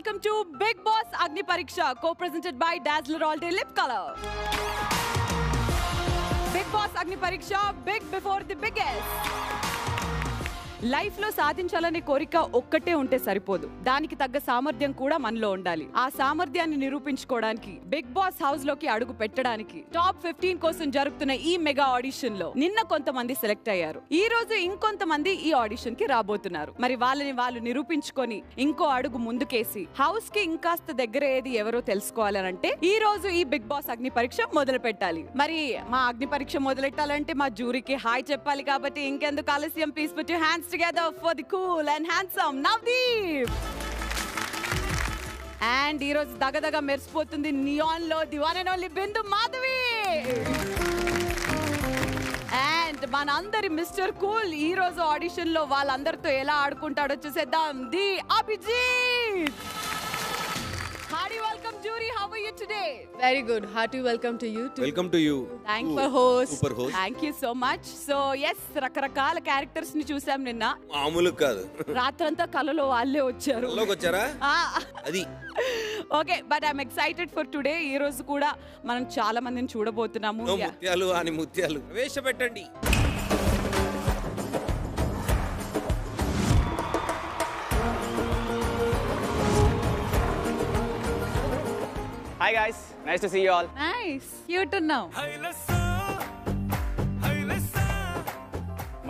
welcome to Bigg Boss Agni Pariksha, co-presented by Dazzler All Day Lip Color. Bigg Boss Agni Pariksha, big before the biggest. Life లో సాధించాలనే కోరిక ఒక్కటే ఉంటే సరిపోదు, దానికి తగ్గ సామర్థ్యం కూడా మనలో ఉండాలి. ఆ సామర్థ్యాన్ని నిరూపించుకోవడానికి బిగ్ బాస్ హౌస్ లోకి అడుగు పెట్టడానికి టాప్ 15 కోసం జరుగుతున్న ఈ మెగా ఆడిషన్ లో నిన్న కొంతమంది సెలెక్ట్ అయ్యారు. ఈ రోజు ఇంకొంతమంది ఈ ఆడిషన్ కి రాబోతున్నారు. మరి వాళ్ళని వాళ్ళు నిరూపించుకొని ఇంకో అడుగు ముందుకేసి హౌస్ కి ఇంకాస్త దగ్గర ఏది ఎవరో తెలుసుకోవాలంటే ఈ రోజు ఈ బిగ్ బాస్ అగ్ని పరీక్ష మొదలు పెట్టాలి. మరి మా అగ్ని పరీక్ష మొదలెట్టాలంటే మా జ్యూరీకి హాయ్ చెప్పాలి. కాబట్టి ఇంకెందుకు ఆలస్యం, please put your hands together for the cool and handsome Navdeep. And ee roju dagadaga mersipotundi neon lo the one and only Bindu Madhavi. And manandari Mr. Cool ee roju audition lo vallandartho ela aadukuntado chuseddam. The Abhijit. Hearty welcome jury, how are you today? Very good. Hearty welcome to you too. Welcome to you. Thank for host. Super host. Thank you so much. So yes, రకరకాల characters ని చూసాం నిన్న. మామూలు కాదు. రాత్రంతా కలలో వాళ్ళే వచ్చారు. కలలోకి వచ్చారా? అది. Okay, but I'm excited for today. ఈ రోజు కూడా మనం చాలా మందిని చూడబోతున్నాము. ముత్యాలు అని ముత్యాలు వేషపెట్టండి. Hi guys, nice to see you all. Nice, cute now.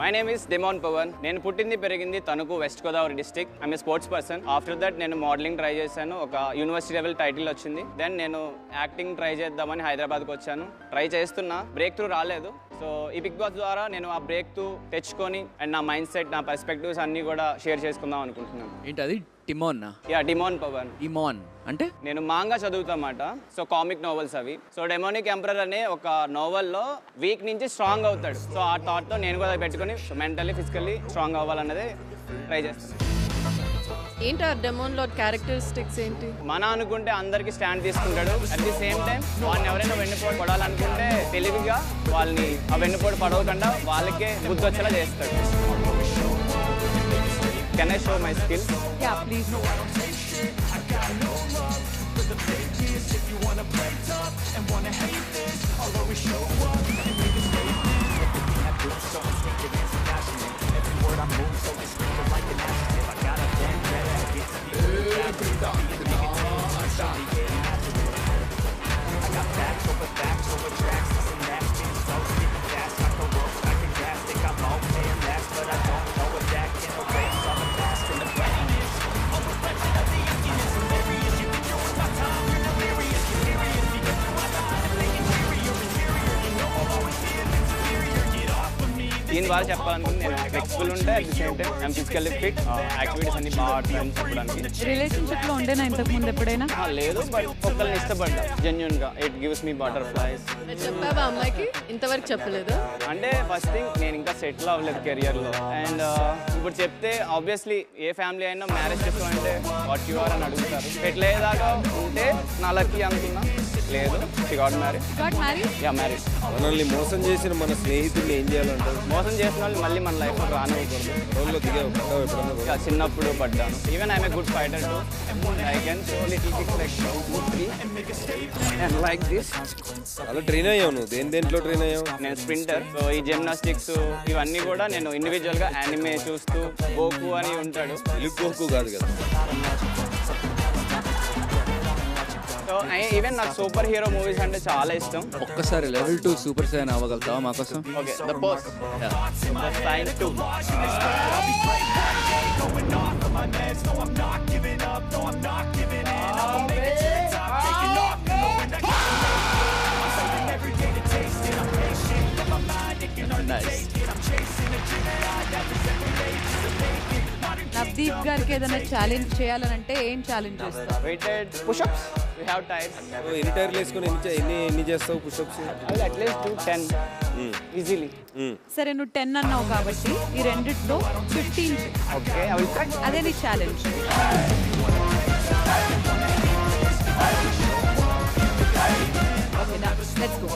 My name is Demon Pawan. నేను పుట్టింది పెరిగింది Tanuku, west Godavari district. I'm a sports person. After that నేను మోడలింగ్ ట్రై చేశాను, ఒక యూనివర్సిటీ లెవెల్ టైటిల్ వచ్చింది. దెన్ నేను యాక్టింగ్ ట్రై చేద్దామని హైదరాబాద్కి వచ్చాను. ట్రై చేస్తున్నా, బ్రేక్ త్రూ రాలేదు. సో ఈ బిగ్ బాస్ ద్వారా నేను ఆ బ్రేక్ త్రూ తెచ్చుకొని అండ్ నా మైండ్ సెట్, నా పర్స్పెక్టివ్స్ అన్నీ కూడా షేర్ చేసుకుందాం అనుకుంటున్నాను. ఏంటది? టిమోన్? Yeah, demon Pawan. ఇమోన్ అంటే నేను మాంగా చదువుతామాట. సో కామిక్ నోవెల్స్ అవి. సో డెమోనిక్ ఎంపరర్ అనే ఒక నోవెల్లో వీక్ నుంచి స్ట్రాంగ్ అవుతాడు. సో ఆ థాట్తో నేను కూడా పెట్టుకుని మెంటల్లీ ఫిజికల్లీ స్ట్రాంగ్ అవ్వాలన్నది ట్రై చేస్తాను. ఏంటి ఆ డెమోన్ లో క్యారెక్టరిస్టిక్స్ ఏంటి? మన అనుకుంటే అందరికి స్టాండ్ తీసుకుంటాడు. అట్ ది సేమ్ టైం వాళ్ళని ఎవరైనా వెన్నుపోటు పడాలనుకుంటే తెలివిగా వాళ్ళని ఆ వెన్నుపోటు పడవకుండా వాళ్ళకే బుద్ధి వచ్చేలా చేస్తాడు. Can I show my skills? Yeah please. దీని ద్వారా చెప్పాలనుకుంటే నేను ఫ్లెక్సిబుల్ ఉంటే at the same time I'm physically fit. Activities అన్ని బాగా చెప్పడానికి. రిలేషన్షిప్ లో ఉండేనా ఇంతకు ముందు ఎప్పుడైనా? లేదు, బట్ ఒక్కరిని ఇష్టపడ్డా జెన్యున్ గా. It gives me butterflies. చెప్పావా అమ్మాయికి? ఇంతవరకు చెప్పలేదు. అంటే ఫస్ట్ థింగ్ నేను ఇంకా సెటిల్ అవ్వలేదు కెరియర్లో. అండ్ ఇప్పుడు చెప్తే ఆబ్వియస్లీ ఏ ఫ్యామిలీ అయినా మ్యారేజ్ చేసుకోవాలంటే వాట్ యు ఆర్ అని అడుగుతారు. సెటిల్ అయ్యేదాకా ఉంటే నా లక్కీ అనుకున్నా. లేదు, she got married. Yeah, married. మనల్ని మోసం చేసిన మన స్నేహితుల్ని ఏం చేయాలంటారు? మోసం చేసిన వాళ్ళు మళ్ళీ మన లైఫ్లో రానివ్వకూడదు. రోడ్లో దిగావు ఎప్పుడన్నా? చిన్నప్పుడు పడ్డాను. Even I'm a good fighter to. I can show little kicks like this. అలా ట్రైన్ అయ్యావు నువ్వు? దేంట్లో ట్రైన్ అయ్యావు? నేను స్ప్రింటర్. సో ఈ జిమ్నాస్టిక్స్ ఇవన్నీ కూడా నేను ఇండివిజువల్గా యానిమే చూస్తూ, గోకు అని ఉంటాడు. గోకు కాదు కదా. సో ఈవెన్ నాకు సూపర్ హీరో మూవీస్ అంటే చాలా ఇష్టం. ఒక్కసారి లెవెల్ 2 సూపర్ సైన్ అవ్వగలుగుతావా మా కోసం? Okay, the boss sign 2. Navdeep గారికి ఏదైనా ఛాలెంజ్ చేయాలనంటే ఏం ఛాలెంజ్ చేస్తావు? Weighted pushups. We have tyres. ఎన్ని టైర్లు వేసుకొని ఎన్ని చేస్తావు పుషప్స్? At least 10 easily. సరే, నువ్వు 10 అన్నావు కాబట్టి ఈ రెండిట్లో 15. Okay, I will try. అదే నీ challenge. Okay, let's go.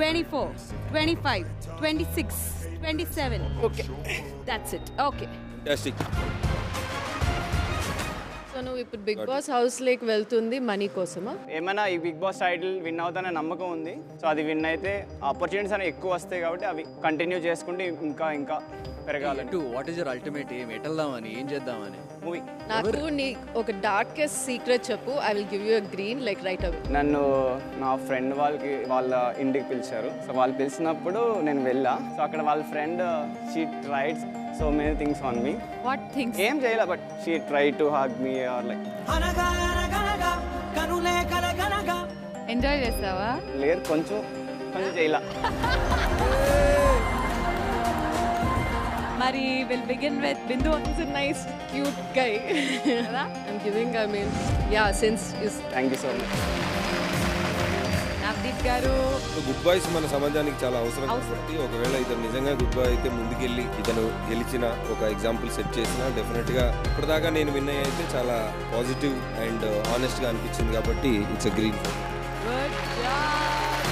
24, 25, 26, 27. Okay That's it. Okay. Fantastic. So నువ్వు ఇప్పుడు బిగ్ బాస్ హౌస్ లేక్ వెళ్తుంది మనీ కోసమా? ఏమైనా ఈ బిగ్ బాస్ టైటిల్ విన్ అవుతానే నమ్మకం ఉంది. సో అది విన్ అయితే ఆపర్చునిటీస్ అనేవి ఎక్కువ వస్తాయి కాబట్టి అవి కంటిన్యూ చేసుకుంటే ఇంకా ఇంకా పెరగాలని. వాట్ ఈస్ యువర్ అల్టిమేట్ ఏం ఎటెళ్దామని ఏం చేద్దామని? మూవీ నాకు నీ ఒక డార్కెస్ట్ సీక్రెట్ చెప్పు. I will give you a green like right away. నన్ను నా ఫ్రెండ్ వాళ్ళ ఇంటికి పిలిచారు. సో వాళ్ళు పిలిచినప్పుడు నేను వెళ్ళా. సో అక్కడ వాళ్ళ friend she tried so many things on me. What things? ఏం చేయలే but she try to hug me or like Enjoy చేసావా? లేదు కొంచెం చేయలా. మరి will begin with Bindu. He's a nice, cute guy. I'm giving, I mean, yeah, since is thank you so much. Navdeep గారు good boys మన సమాజానికి చాలా అవసరం కాబట్టి ఒకవేళ ఇతను నిజంగా గుడ్ బాయ్ అయితే ముందుకెళ్ళి ఇతను గెలిచిన ఒక ఎగ్జాంపుల్ సెట్ చేసిన డెఫినెట్గా ఇప్పటిదాకా నేను విన్ అయితే చాలా పాజిటివ్ అండ్ ఆనెస్ట్గా అనిపించింది కాబట్టి it's a green. Good job.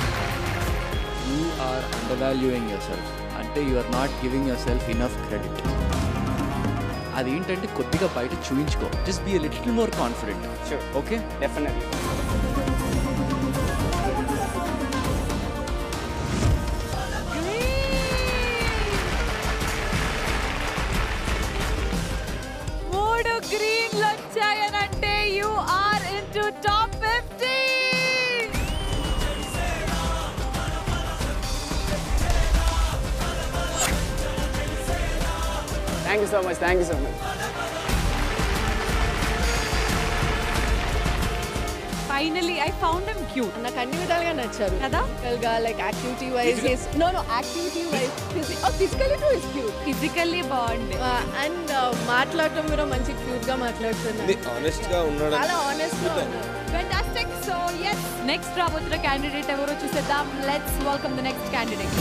You are undervaluing yourself అంటే you are not giving yourself enough credit. అదేంటంటే కొద్దిగా బయట చూయించుకో. Just be a little more confident. Sure. Okay definitely. మూడు గ్రీన్లు వచ్చాయనంటే you are into top 50. Thank you so much. Thank you so much. Finally I found him cute. నాకు అన్ని విధాలుగా నచ్చారు కదా? గా like activity wise no activity wise physically to is cute physically బాగుంది. అండ్ మాట్లాడటం కూడా మంచి క్యూట్ గా మాట్లాడుతున్నారు. ఆనెస్ట్గా ఉన్నాడు. చాలా ఆనెస్ట్ గా ఉన్నారు. ఫెంటాస్టిక్. సో yes, నెక్స్ట్ రాబోతున్న క్యాండిడేట్ ఎవరో చూసేద్దాం. Let's welcome the next candidate.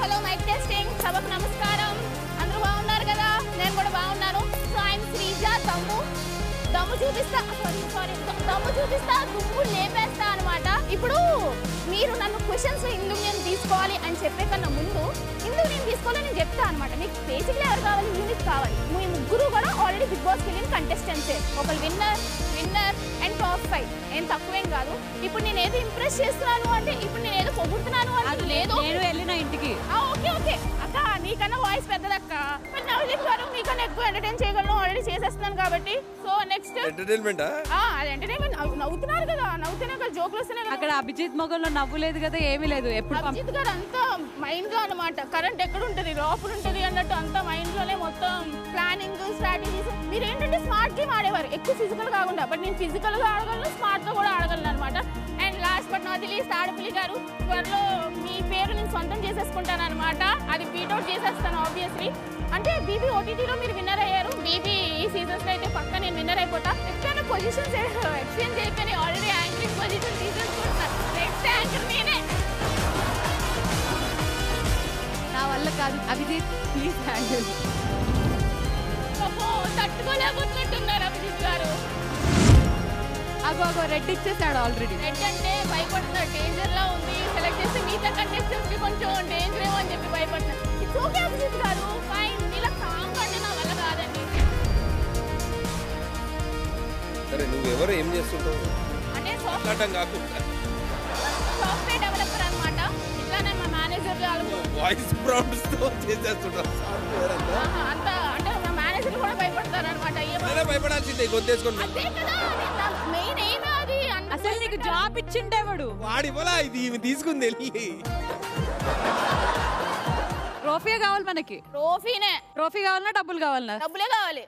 Hello mic testing. సభకు నమస్కారం. అందరూ బాగున్నారు కదా? నేను కూడా బాగున్నాను. So I'm Sreeja. దమ్ము చూపిస్తా దమ్ము చూపిస్తా దుమ్ము లేపేస్తా అనమాట. ఇప్పుడు మీరు నన్ను క్వశ్చన్స్ ఇందుకు నేను తీసుకోవాలి అని చెప్పే కన్నా ముందు ఇందుకు నేను తీసుకోవాలని నేను చెప్తా అనమాట. మీకు బేసిక్లీ ఎవరు కావాలి? యూనిట్ కావాలి. మీ ముగ్గురు కూడా ఆల్రెడీ బిగ్ బాస్కి వెళ్ళిన కంటెస్టెంట్సే. ఒకరు విన్నర్ అండ్ టాప్ 5. ఏం తక్కువేం కాదు. ఇప్పుడు నేను ఏదో ఇంప్రెస్ చేస్తున్నాను అంటే ఇప్పుడు నేను ఏదో పొగుడుతున్నాను అంటే లేదు. నేను వెళ్ళిన ఇంటికి ఓకే అక్క, నీకన్నా వాయిస్ పెద్దదక్క. మరి నవదీప్ గారు మీకన్నా ఎక్కువ ఎంటర్టైన్ చేయగలను. ఆల్రెడీ చేసేస్తున్నాను కాబట్టి. సో నెక్స్ట్ ఎంటర్టైన్మెంటా? అది ఎంటర్టైన్మెంట్. నవ్వుతున్నారు కదా, నవ్వుతూనే కదా, జోకులు వస్తున్నాయి కదా. అక్కడ అభిజిత్ మొగంలో నవ్వు లేదు కదా, ఏమీ లేదు. ఎప్పుడు అభిజిత్ గారు అంతా మైండ్ లో అనమాట. కరెంట్ ఎక్కడ ఉంటది, లోపల ఉంటది అన్నట్టు అంతా మైండ్ లోనే మొత్తం ప్లానింగ్ స్ట్రాటజీస్. మీరు ఏంటంటే స్మార్ట్ గేమ్ ఆడేవారు, ఎక్కువ ఫిజికల్ కాకుండా. బట్ నేను ఫిజికల్ గా ఆడగలను, స్మార్ట్ గా కూడా ఆడగలను అనమాట. And last but not least ఆడపిల్లి గారు, త్వరలో మీ పేరు నేను సొంతం చేసేసుకుంటాను అనమాట. అది బీట్అవుట్ చేసేస్తాను ఆబ్వియస్లీ. అంటే బీబీ ఓటీటీలో మీరు విన్నర్ అయ్యారు. బీబీ ఈ సీజన్స్ లో అయితే పక్క నేను విన్నర్ అయిపోతా. ఎక్కడైనా పొజిషన్స్ ఎక్స్చేంజ్ అయిపోయి ఆల్రెడీ యాంకరింగ్ పొజిషన్ తీసేసుకుంటున్నాను. నెక్స్ట్ యాంకర్ నేనే. నా వల్ల కాదు. Abhijit please handle. తట్టుకోలేకపోతున్నట్టున్నారు అభిజిత్ గారు. అగో రెడ్ ఇచ్చేసాడు ఆల్రెడీ. రెడ్ అంటే భయపడుతున్నారు, డేంజర్ లా ఉంది. సెలెక్ట్ చేస్తే మిగతా కంటెస్టెంట్స్ కి కొంచెం డేంజర్ ఏమో అని చెప్పి భయపడుతున్నారు. ఇట్స్ ఓకే అభిజిత్ గారు, ఫైన్. ఇలా కామ్ కంటే నా వల్ల కాదండి. సరే నువ్వెవరు ఏం చేస్తుంటావు? అంటే కాకుండా సాఫ్ట్వేర్ డెవలపర్ అనమాట. ఇట్లానే మా మేనేజర్ వాయిస్ ప్రాంప్ట్స్ తో చేసేస్తుంటావు. అంత అంటే మా మేనేజర్ కూడా భయపడతారు అనమాట. భయపడాల్సిందే గొంతేసుకొని. అదే కదా మెయిన్ ఏమీ అది. అసలు నీకు జాబ్ ఇచ్చిండేవాడు వాడి వల్ల ఇది ఈమె తీసుకుంది వెళ్ళి. ట్రోఫీ కావాలి మనకి. ట్రోఫీనే. ట్రోఫీ కావాలన్నా డబ్బులు కావాలన్నా? డబ్బులే కావాలి.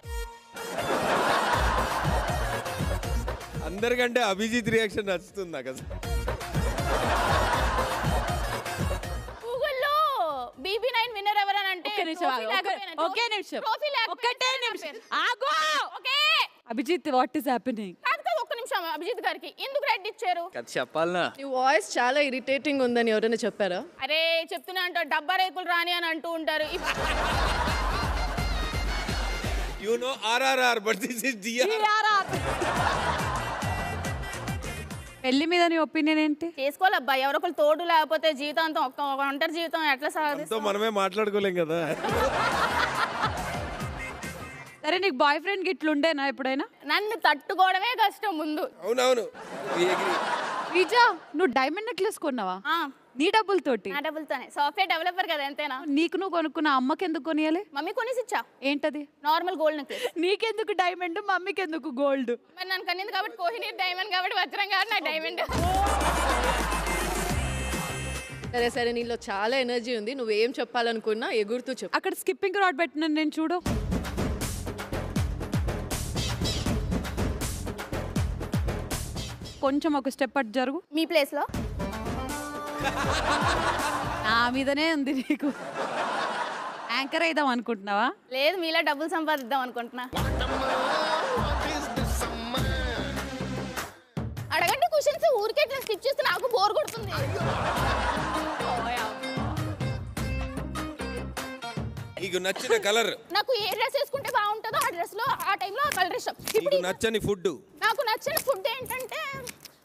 అందరికంటే అభిజిత్ రియాక్షన్ నచ్చుతుంది నాకు అసలు. గూగుల్లో BB9 విన్నర్ ఎవరనంటే ఒకే నిమిషం ఒక్కటే నిమిషం ఆగు. Okay Abhijit what is happening? కాదు ఒక్క నిమిషం. అభిజిత్ గారికి ఎందుకు రెడ్ ఇచ్చారు? కథ చెప్పాలనా? నీ వాయిస్ చాలా ఇరిటేటింగ్ ఉందని ఎవరైనా చెప్పారా? అరే చెప్తున్నా అంటారు డబ్బా రేకులు రాని అని అంటూ ఉంటారు. You know RRR, but this is DRR. పెళ్లి మీద నీ ఒపీనియన్ ఏంటి? చేసుకోవాలబ్బా, ఎవరొకరు తోడు లేకపోతే జీవితాంతం ఒక ఒంటరి జీవితం ఎట్లా తో సాధిస్తాం? మనమే మాట్లాడుకోలేం కదా. సరే నీకు బాయ్ ఫ్రెండ్ గిట్లు ఉండేనా ఎప్పుడైనా? నన్ను తట్టుకోవడమే కష్టం ముందు. అవునవును. We agree. రీజా నువ్వు డైమండ్ నెక్లెస్ కొన్నావా? ఆ, నీ డబ్బులతోటి? నా డబ్బులతోనే. సాఫ్ట్వేర్ డెవలపర్ కదా, ఎంతైనా. నీకు నువ్వు కొనుక్కున్న అమ్మకి ఎందుకు కొనియాలి? మమ్మీ కొనేసి ఇచ్చా. ఏంటది? Normal gold necklace. నీకెందుకు డైమండ్, మమ్మీకి ఎందుకు గోల్డ్? మరి నన్ను కన్నింది కాబట్టి కోహినూర్ డైమండ్ కాబట్టి వజ్రం కాదు నా డైమండ్. సరే సరే, నీలో చాలా ఎనర్జీ ఉంది, నువ్వేం చెప్పాలనుకున్నా ఎగురుతూ చెప్పు. అక్కడ స్కిప్పింగ్ రాడ్ పెట్టినాను నేను, చూడు. కొంచెం ఒక స్టెప్ అటు జరుగు. మీ ప్లేస్ లో నా మీదనే ఉంది నీకు. యాంకర్ అయిదాం అనుకుంటున్నావా? లేదు, మీలా డబ్బులు సంపాదిద్దాం అనుకుంటున్నా. అడగండి క్వశ్చన్స్, ఊరికే స్కిప్ చేస్తే నాకు బోర్ కొడుతుంది. నీకు నచ్చిన కలర్? నాకు ఏ డ్రెస్ వేసుకుంటే బాగుంటుందో ఆ డ్రెస్ లో ఆ టైంలో ఆ కలర్ ఇష్టం. ఇప్పుడు నీకు నచ్చని ఫుడ్? నాకు నచ్చిన ఫుడ్ ఏంటంటే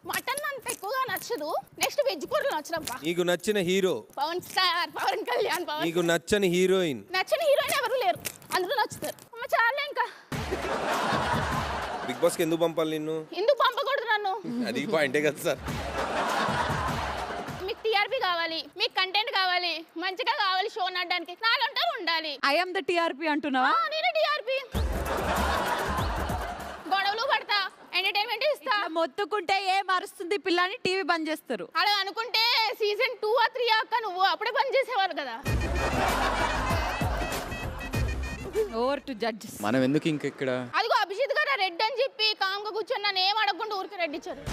మటన్ అంత ఎక్కువగా నచ్చదు. నెక్స్ట్ వెజ్ కూరలు నచ్చదబ్బా. నీకు నచ్చిన హీరో? పవన్ స్టార్, పవన్ కళ్యాణ్. నీకు నచ్చని హీరోయిన్? నచ్చని హీరోయిన్ ఎవరు లేరు, అందరూ నచ్చుతారు. అమ్మ చాలే ఇంకా. బిగ్ బాస్ కి ఎందుకు పంపాలి నిన్ను? ఎందుకు పంపకూడదు నన్ను? అది పాయింటే కదా సార్. మీకు టీఆర్పీ కావాలి, మీకు కంటెంట్ కావాలి, మంచిగా కావాలి షో నడడానికి, నాలంటూ ఉండాలి. ఐ యామ్ ద టీఆర్పీ అంటున్నావా? నేను టీఆర్పీ. గొడవలు పడతా, ఎంటర్టైన్మెంట్ ఇస్తా. మొత్తుకుంటే ఏం అరుస్తుంది పిల్లని టీవీ బంద్ చేస్తారు. అలా అనుకుంటే సీజన్ 2 ఆ 3 అక్క నువ్వు అప్పుడే పని చేసేవారు కదా. Over to judges. మనం ఎందుకు ఇంక ఇక్కడ? అదిగో అభిజిత్ గారు రెడ్ అని చెప్పి కామ్గా కూర్చొని నన్ను ఏం అడగకుండా ఊరికి రెడ్ ఇచ్చారు.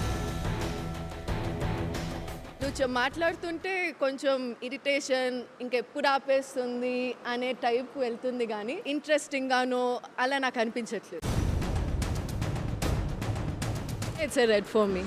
నువ్వు మాట్లాడుతుంటే కొంచెం ఇరిటేషన్, ఇంకెప్పుడు ఆపేస్తుంది అనే టైప్ వెళ్తుంది, కానీ ఇంట్రెస్టింగ్ గానో అలా నాకు అనిపించట్లేదు. ఇట్స్ ఎ రెడ్ ఫర్ మీ.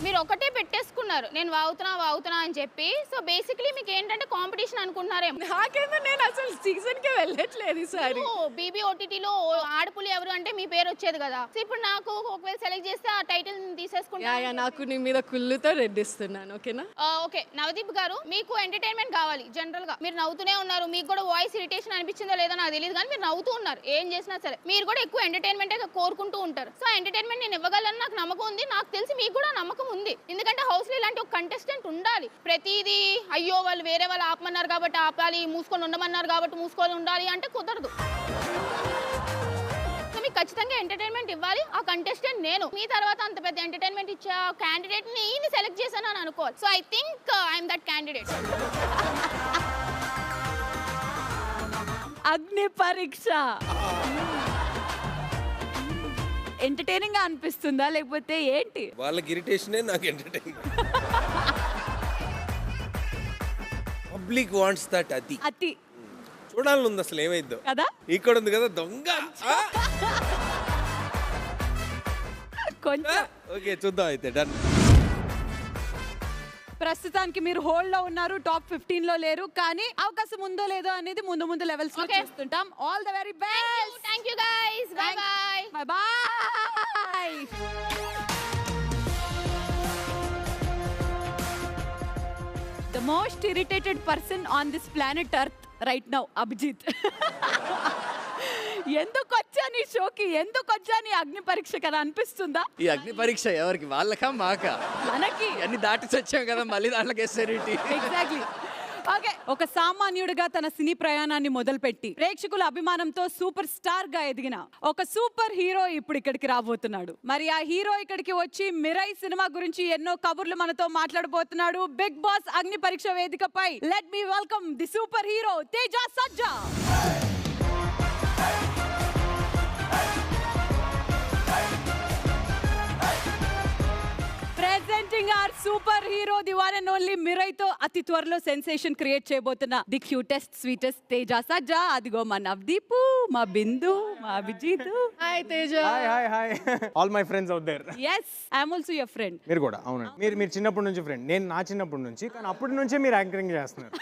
మీరు ఒకటే పెట్టేసుకున్నారు, నేను వాగుతున్నా అని చెప్పి. సో బేసిక్లీ మీకు ఏంటంటే కాంపిటీషన్ అనుకుంటున్నారేమో. నాకేమో నేను అసలు సీజన్కే వెళ్ళట్లేదు ఈసారి. బీబీ ఓటీటీలో ఆడపులి ఎవరు అంటే మీ పేరు వచ్చేది కదా. సో ఇప్పుడు నాకు ఒకవేళ సెలెక్ట్ చేస్తే ఆ టైటిల్ తీసేసుకుంటా. నాకు నీ మీద కుళ్ళుతో రెడ్ ఇస్తున్నాను, ఓకేనా? ఓకే, నవదీప్ గారు మీకు ఎంటర్టైన్మెంట్ కావాలి. జనరల్ గా మీరు నవ్వుతూనే ఉన్నారు, మీకు కూడా వాయిస్ ఇరిటేషన్ అనిపించిందో లేదో నాకు తెలియదు, కానీ మీరు నవ్వుతూ ఉన్నారు. ఏం చేసినా సరే మీరు కూడా ఎక్కువ ఎంటర్టైన్మెంట్ కోరుకుంటూ ఉంటారు. సో ఎంటర్టైన్మెంట్ నేను ఇవ్వగలను, నాకు నమ్మకం ఉంది. నాకు తెలిసి మీకు కూడా నమ్మకం ఉంది, ఎందుకంటే హౌస్ లో ఇలాంటి ఒక కంటెస్టెంట్ ఉండాలి. ప్రతిదీ అయ్యో వాళ్ళు వేరే వాళ్ళు ఆపమన్నారు కాబట్టి ఆపాలి, మూసుకొని ఉండమన్నారు కాబట్టి మూసుకొని ఉండాలి అంటే కుదరదు. సో మీకు ఖచ్చితంగా ఎంటర్టైన్మెంట్ ఇవ్వాలి. ఆ కంటెస్టెంట్ నేను. మీ తర్వాత అంత పెద్ద ఎంటర్టైన్మెంట్ ఇచ్చే క్యాండిడేట్ ని సెలెక్ట్ చేశాను అని అనుకోవాలి. So I think I'm that candidate. అగ్ని పరీక్ష ఎంటర్టైనింగ్ గా అనిపిస్తుందా లేకపోతే ఏంటి? వాళ్ళకి ఇరిటేషనే, నాకు ఎంటర్టైన్. Public wants that. అతి చూడాలని ఉంది అసలు ఏమైందో కదా. ఇక్కడ ఉంది కదా దొంగ. కొంచెం ఓకే చూద్దాం అయితే. డన్. ప్రస్తుతానికి మీరు హోల్డ్ లో ఉన్నారు, టాప్ 15 లో లేరు, కానీ అవకాశం ఉందో లేదో అనేది ముందు లెవెల్స్ లో చూస్తుంటాం. All the very best. Thank you guys. By by. By by. The most irritated person on this planet Earth right now, Abhijit. ఎందుకు వచ్చా నీ షోకి, ఎందుకు వచ్చా నీ అగ్ని పరీక్ష కదా అనిపిస్తుందా? ఈ అగ్ని పరీక్ష ఎవరికి? వాళ్ళకా మాకా? మనకి. అన్ని దాటి వచ్చాం కదా, మళ్ళీ దాంట్లోకి వేస్తారేంటి? ఎగ్జాక్ట్లీ. ఓకే, ఒక సామాన్యుడిగా తన సినీ ప్రయాణాన్ని మొదలుపెట్టి ప్రేక్షకుల అభిమానంతో సూపర్ స్టార్ గా ఎదిగిన ఒక సూపర్ హీరో ఇప్పుడు ఇక్కడికి రాబోతున్నాడు. మరి ఆ హీరో ఇక్కడికి వచ్చి మిరై సినిమా గురించి ఎన్నో కబుర్లు మనతో మాట్లాడబోతున్నాడు. బిగ్ బాస్ అగ్ని పరీక్ష వేదికపై let me welcome the superhero Teja Sajja. Presenting our superhero the one and only మిరైతో అతి త్వరలో సెన్సేషన్ క్రియేట్ చేయబోతున్న the cutest sweetest Teja Sajja. అదిగో మా నవదీప్, మా బిందు, మా Abhijit. Hi Teja. Hi all my friends out there. Yes I'm also your friend. మీరు కూడా అవునండి. మీరు చిన్నప్పటి నుంచి ఫ్రెండ్, నేను నా చిన్నప్పటి నుంచి, కానీ అప్పటి నుంచే మీరు యాంకరింగ్ చేస్తున్నారు.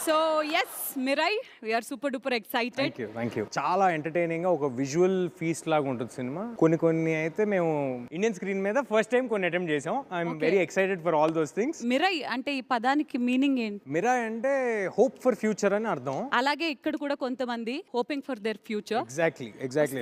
So yes Mirai, we're super duper excited. Thank you. చాలా ఎంటర్టైనింగ్ గా ఒక విజువల్ ఫీస్ట్ లాగా ఉంటుంది సినిమా. కొన్ని అయితే మేము ఇండియన్ స్క్రీన్ మీద ఫస్ట్ టైం కొన్ని అటెంప్ట్ చేసాం. I'm very excited for all those things. Mirai అంటే ఈ పదానికి మీనింగ్ ఏంటి? మిరా అంటే హోప్ ఫర్ ఫ్యూచర్ అని అర్థం. అలాగే ఇక్కడ కూడా కొంతమంది hoping for their future exactly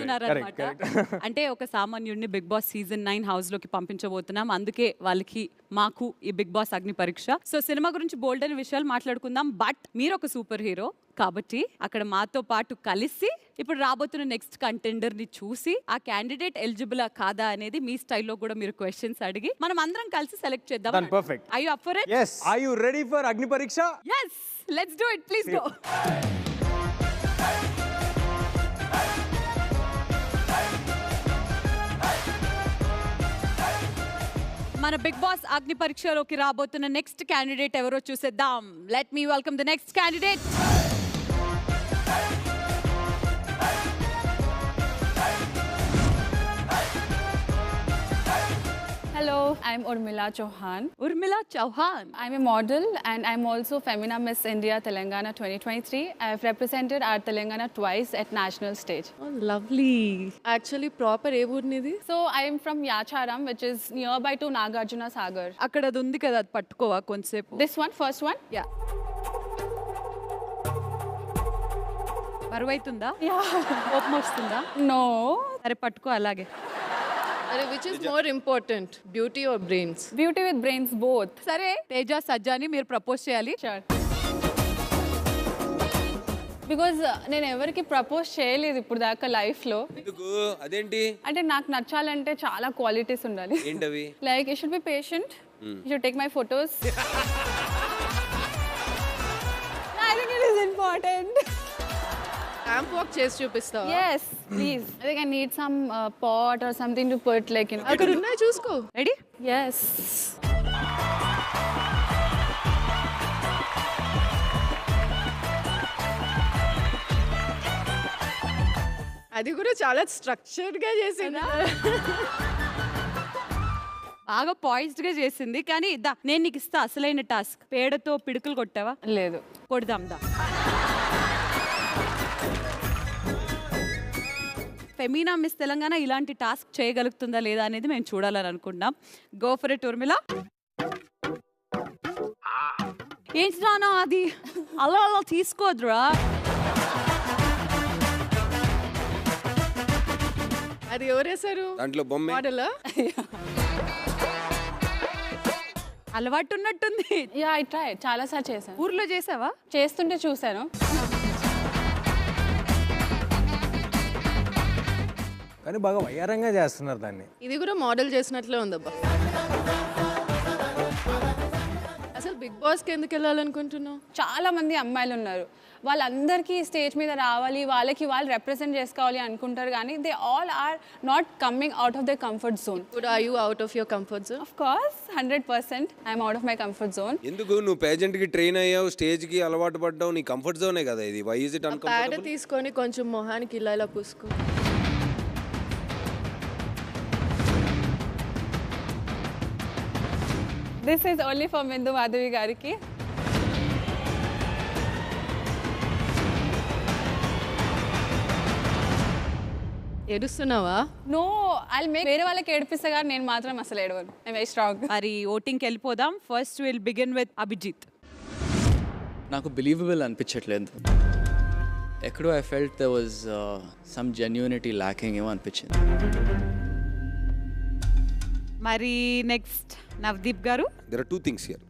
అంటే ఒక సామాన్యుడిని బిగ్ బాస్ సీజన్ 9 హౌస్ లోకి పంపించబోతున్నాం. అందుకే వాళ్ళకి మాకు ఈ బిగ్ బాస్ అగ్ని పరీక్ష. సో సినిమా గురించి బోల్డ్ అనే విషయాలు మాట్లాడుకుందాం. బట్ మీరు ఒక సూపర్ హీరో కాబట్టి అక్కడ మాతో పాటు కలిసి ఇప్పుడు రాబోతున్న నెక్స్ట్ కంటెండర్ ని చూసి ఆ క్యాండిడేట్ ఎలిజిబుల్ కాదా అనేది మీ స్టైల్లో కూడా మీరు క్వశ్చన్స్ అడిగి మనం అందరం కలిసి సెలెక్ట్ చేద్దాం. Perfect. Are you up for it? Yes. Are you ready for అగ్ని పరీక్ష? Yes. Let's do it. Please go. మన బిగ్ బాస్ అగ్ని పరీక్షలోకి రాబోతున్న నెక్స్ట్ క్యాండిడేట్ ఎవరో చూసేద్దాం. Let me welcome the next candidate. Hello, I'm Urmila Chauhan. Urmila Chauhan. I'm a model and I'm also Femina Miss India Telangana 2023. I've represented our Telangana twice at national stage. Oh, lovely. Actually, proper ఏ ఊరు నీది? So I'm from Yacharam, which is nearby to Nagarjuna Sagar. అక్కడ అది ఉంది కదా, అది పట్టుకోవా కొంతసేపు? This one, first one? Yeah. బరువైతుందా? కోపం వస్తుందా? No. సరే పట్టుకో అలాగే. Which is more important, beauty or brains? Beauty with brains, both. సరే తేజ సజ్జాని మీరు ప్రపోజ్ చేయాలి. Sure. బికాజ్ నేను ఎవరికి ప్రపోజ్ చేయలేదు ఇప్పుడు దాకా లైఫ్లో. ఎందుకు? అదేంటి? అంటే నాకు నచ్చాలంటే చాలా క్వాలిటీస్ ఉండాలి. ఏంటవి? Like you should be patient, you should take my photos. I think it is important. Camp walk చేసి చూపిస్తావా? Yes, please. I think I need some pot or something to put like, you know. అక్కడ ఉన్నాయి చూసుకో. Ready? Yes. అది కూడా చాలా structured గా చేసింది. బాగా పాయిస్డ్ గా చేసింది. కానీ దా నేను నీకు ఇస్తా అసలైన టాస్క్. పేడతో పిడుకులు కొట్టావా? లేదు. కొడదాం దా. ఫెమినా మిస్ తెలంగాణ ఇలాంటి టాస్క్ చేయగలుగుతుందా లేదా అనేది మేము చూడాలని అనుకుంటున్నాం. Go for it Urmila. ఏంటి నాన్న అది అలా అలా తీసుకోద్రా. అది ఎవరేసారు? దాంట్లో బొమ్మ మోడల్. అలవాటు ఉన్నట్టుంది. Yeah, I try. చాలా సార్లు చేశాను. ఊర్లో చేసావా? చేస్తుంటే చూశాను. కానీ బాగా వయ్యారంగా చేస్తున్నారు దాన్ని. ఇది కూడా మోడల్ చేసినట్లే ఉందబ్బా. అసలు బిగ్ బాస్కి ఎందుకు వెళ్ళాలనుకుంటున్నావు? చాలా మంది అమ్మాయిలు ఉన్నారు, వాళ్ళందరికీ స్టేజ్ మీద రావాలి, వాళ్ళకి వాళ్ళు రిప్రజెంట్ చేసుకోవాలి అనుకుంటారు, కానీ they all are not coming out of the comfort zone. ఇప్పుడు are you out of your comfort zone? Of course 100% I'm out of my comfort zone. ఎందుకు? నువ్వు పేజెంట్ కి ట్రైన్ అయ్యావు, స్టేజ్ కి అలవాటు పడ్డావు, నీ కంఫర్ట్ జోనే కదా ఇది. వై ఇస్ ఇట్ పేడ అన్కంఫర్టబుల్? తీసుకొని కొంచెం మొహానికి ఇలా ఇలా పూసుకో. దిస్ ఈజ్ ఓన్లీ ఫర్ బిందు మాధవి గారికి. ఏడుస్తున్నావా? నో, ఐ మేక్ వేరే వాళ్ళకి ఏడిపిస్తా కానీ నేను మాత్రం అసలు ఏడవను. I very strong. మరి ఓటింగ్కి వెళ్ళిపోదాం. First will begin with Abhijit. నాకు బిలీవబుల్ అనిపించట్లేదు. ఎక్కడో I felt there was some genuinity lacking ఏమో అనిపించింది. మరి నెక్స్ట్ నవదీప్ గారు. There are 2 things here.